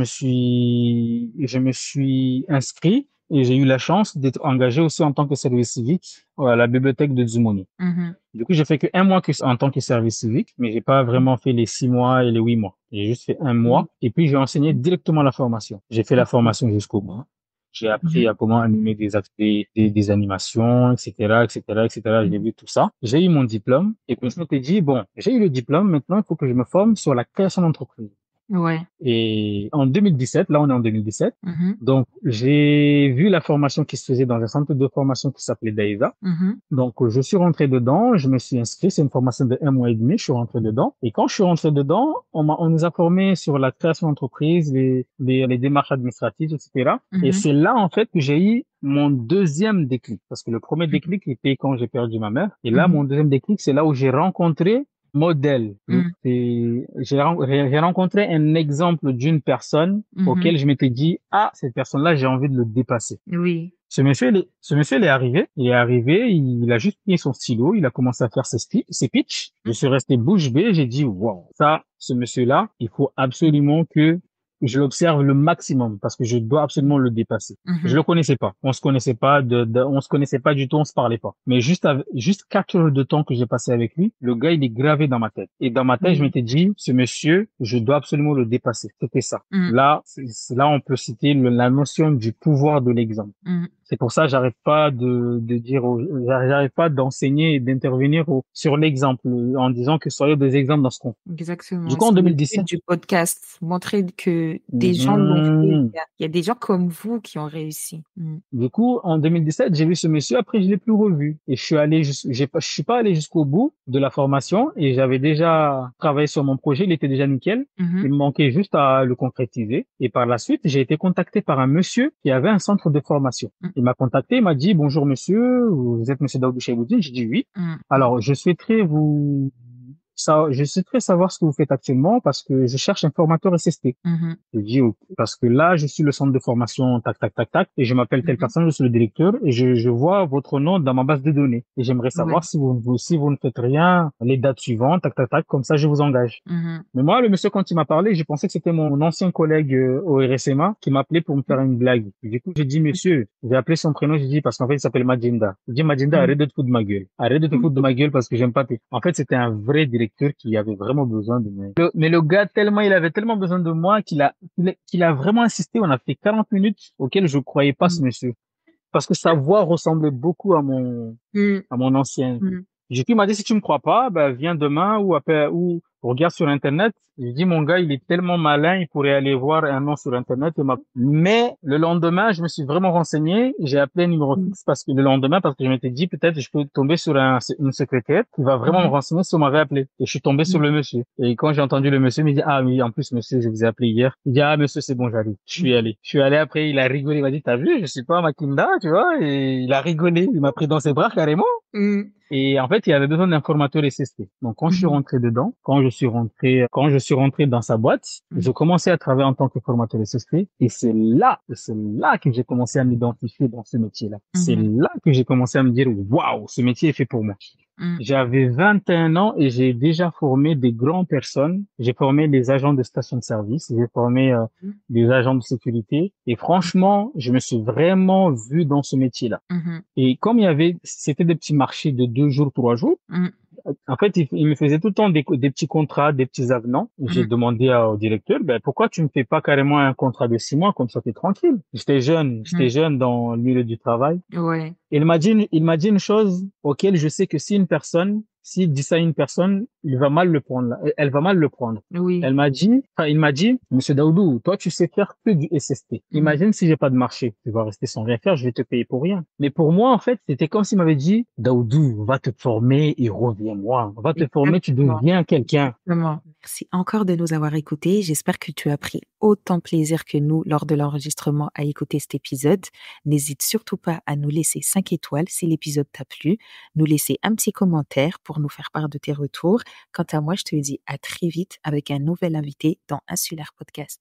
me suis inscrit et j'ai eu la chance d'être engagé aussi en tant que service civique à la bibliothèque de Dzumoni. Mhm. Du coup, j'ai fait que 1 mois en tant que service civique, mais j'ai pas vraiment fait les 6 mois et les 8 mois. J'ai juste fait un Oui. mois et puis j'ai enseigné directement la formation. J'ai fait la formation jusqu'au bout. J'ai appris Mhm. à comment animer des animations, etc., etc., etc. J'ai Mhm. vu tout ça. J'ai eu mon diplôme et puis je m'étais dit, bon, j'ai eu le diplôme, maintenant il faut que je me forme sur la création d'entreprise. Ouais. Et en 2017, là on est en 2017, Mhm. donc j'ai vu la formation qui se faisait dans un centre de formation qui s'appelait Daïva. Mhm. Donc, je suis rentré dedans, je me suis inscrit, c'est une formation de 1 mois et demi, je suis rentré dedans. Et quand je suis rentré dedans, on nous a formé sur la création d'entreprise, les démarches administratives, etc. Et Mhm. c'est là, en fait, que j'ai eu mon deuxième déclic. Parce que le premier déclic était quand j'ai perdu ma mère. Et là, Mhm. mon deuxième déclic, c'est là où j'ai rencontré modèle. Mhm. J'ai rencontré un exemple d'une personne Mhm. auquel je m'étais dit, ah, cette personne-là, j'ai envie de le dépasser. Oui. Ce monsieur, il est arrivé, il a juste pris son stylo, il a commencé à faire ses pitchs. Je suis resté bouche bée, j'ai dit, wow, ça, ce monsieur-là, il faut absolument que je l'observe le maximum parce que je dois absolument le dépasser. Je Mhm. le connaissais pas. On se connaissait pas on se connaissait pas du tout, on se parlait pas. Mais juste 4 heures de temps que j'ai passé avec lui, le gars, il est gravé dans ma tête. Et dans ma tête, je Oui. m'étais dit, ce monsieur, je dois absolument le dépasser. C'était ça. Mhm. Là, là, on peut citer la notion du pouvoir de l'exemple. Mhm. C'est pour ça, j'arrive pas d'enseigner et d'intervenir sur l'exemple, en disant que soyez des exemples dans ce qu'on fait. Du Exactement. coup, en C'est le but 2017, du podcast. Montrer que des gens l'ont fait. mhm. Il y a des gens comme vous qui ont réussi. Du coup, en 2017, j'ai vu ce monsieur. Après, je l'ai plus revu. Et je suis pas allé jusqu'au bout de la formation et j'avais déjà travaillé sur mon projet. Il était déjà nickel. Mhm. Il me manquait juste à le concrétiser. Et par la suite, j'ai été contacté par un monsieur qui avait un centre de formation. Mhm. Il m'a contacté, il m'a dit, bonjour monsieur, vous êtes monsieur Daoudou Chaiboudine? J'ai dit oui. Mhm. Alors, je souhaiterais savoir ce que vous faites actuellement parce que je cherche un formateur SST. Mhm. Je dis, ok, parce que là, je suis le centre de formation, tac, tac, tac, tac, et je m'appelle telle Mhm. personne, je suis le directeur, et je vois votre nom dans ma base de données. Et j'aimerais Ouais. savoir si vous ne faites rien, les dates suivantes, tac, tac, tac, comme ça, je vous engage. Mhm. Mais moi, le monsieur, quand il m'a parlé, j'ai pensé que c'était mon ancien collègue au RSMA qui m'appelait pour me faire une blague. Du coup, j'ai dit, monsieur, j'ai appelé son prénom, j'ai dit, parce qu'en fait, il s'appelle Majinda. J'ai dit, Majinda, Mhm. arrête de te foutre de ma gueule. Arrête de te foutre de ma gueule parce que j'aime pas tes... En fait, c'était un vrai directeur qui avait vraiment besoin de moi. Mais le gars, il avait tellement besoin de moi qu'il a vraiment insisté. On a fait 40 minutes auxquelles je croyais pas ce Mhm. monsieur. Parce que sa voix ressemblait beaucoup Mhm. à mon ancien. Mhm. J'ai dit, il m'a dit, si tu me crois pas, ben, viens demain ou regarde sur Internet. J'ai dit, mon gars, il est tellement malin, il pourrait aller voir un nom sur Internet. Mais le lendemain, je me suis vraiment renseigné. J'ai appelé un numéro Mhm. fixe parce que je m'étais dit, peut-être, je peux tomber sur une secrétaire qui va vraiment me Mhm. renseigner si on m'avait appelé. Et je suis tombé sur le monsieur. Et quand j'ai entendu le monsieur, il m'a dit, ah oui, en plus, monsieur, je vous ai appelé hier. Il dit, ah, monsieur, c'est bon, j'arrive. Je suis allé. Je suis allé après, il a rigolé. Il m'a dit, t'as vu, je suis pas Makinda, tu vois, et il a rigolé. Il m'a pris dans ses bras carrément. Mhm. Et en fait, il y avait besoin d'un formateur SST. Donc, quand je suis Mhm. rentré dedans, quand je suis rentré dans sa boîte, Mhm. j'ai commencé à travailler en tant que formateur SST. Et c'est là que j'ai commencé à m'identifier dans ce métier-là. C'est Mhm. là que j'ai commencé à me dire, waouh, ce métier est fait pour moi. Mhm. J'avais 21 ans et j'ai déjà formé des grandes personnes. J'ai formé des agents de station de service. J'ai formé des agents de sécurité. Et franchement, je me suis vraiment vu dans ce métier-là. Mhm. Et comme c'était des petits marchés de 2 jours, 3 jours, Mhm. en fait, il me faisait tout le temps des petits contrats, des petits avenants. J'ai Mhm. demandé au directeur, ben, pourquoi tu ne fais pas carrément un contrat de 6 mois, comme ça t'es tranquille. J'étais Mhm. jeune dans le milieu du travail. Ouais. Il m'a dit une chose auquel je sais que s'il dit ça à une personne, il va mal le prendre, elle va mal le prendre. Oui. Il m'a dit, Monsieur Daoudou, toi, tu sais faire que du SST. Mhm. Imagine si j'ai pas de marché. Tu vas rester sans rien faire, je vais te payer pour rien. Mais pour moi, en fait, c'était comme s'il m'avait dit, Daoudou, va te former et reviens-moi. Va te former, tu Exactement. deviens quelqu'un. Exactement. Merci encore de nous avoir écoutés. J'espère que tu as pris autant plaisir que nous lors de l'enregistrement à écouter cet épisode. N'hésite surtout pas à nous laisser 5 étoiles si l'épisode t'a plu, nous laisser un petit commentaire pour nous faire part de tes retours. Quant à moi, je te dis à très vite avec un nouvel invité dans Insulaire Podcast.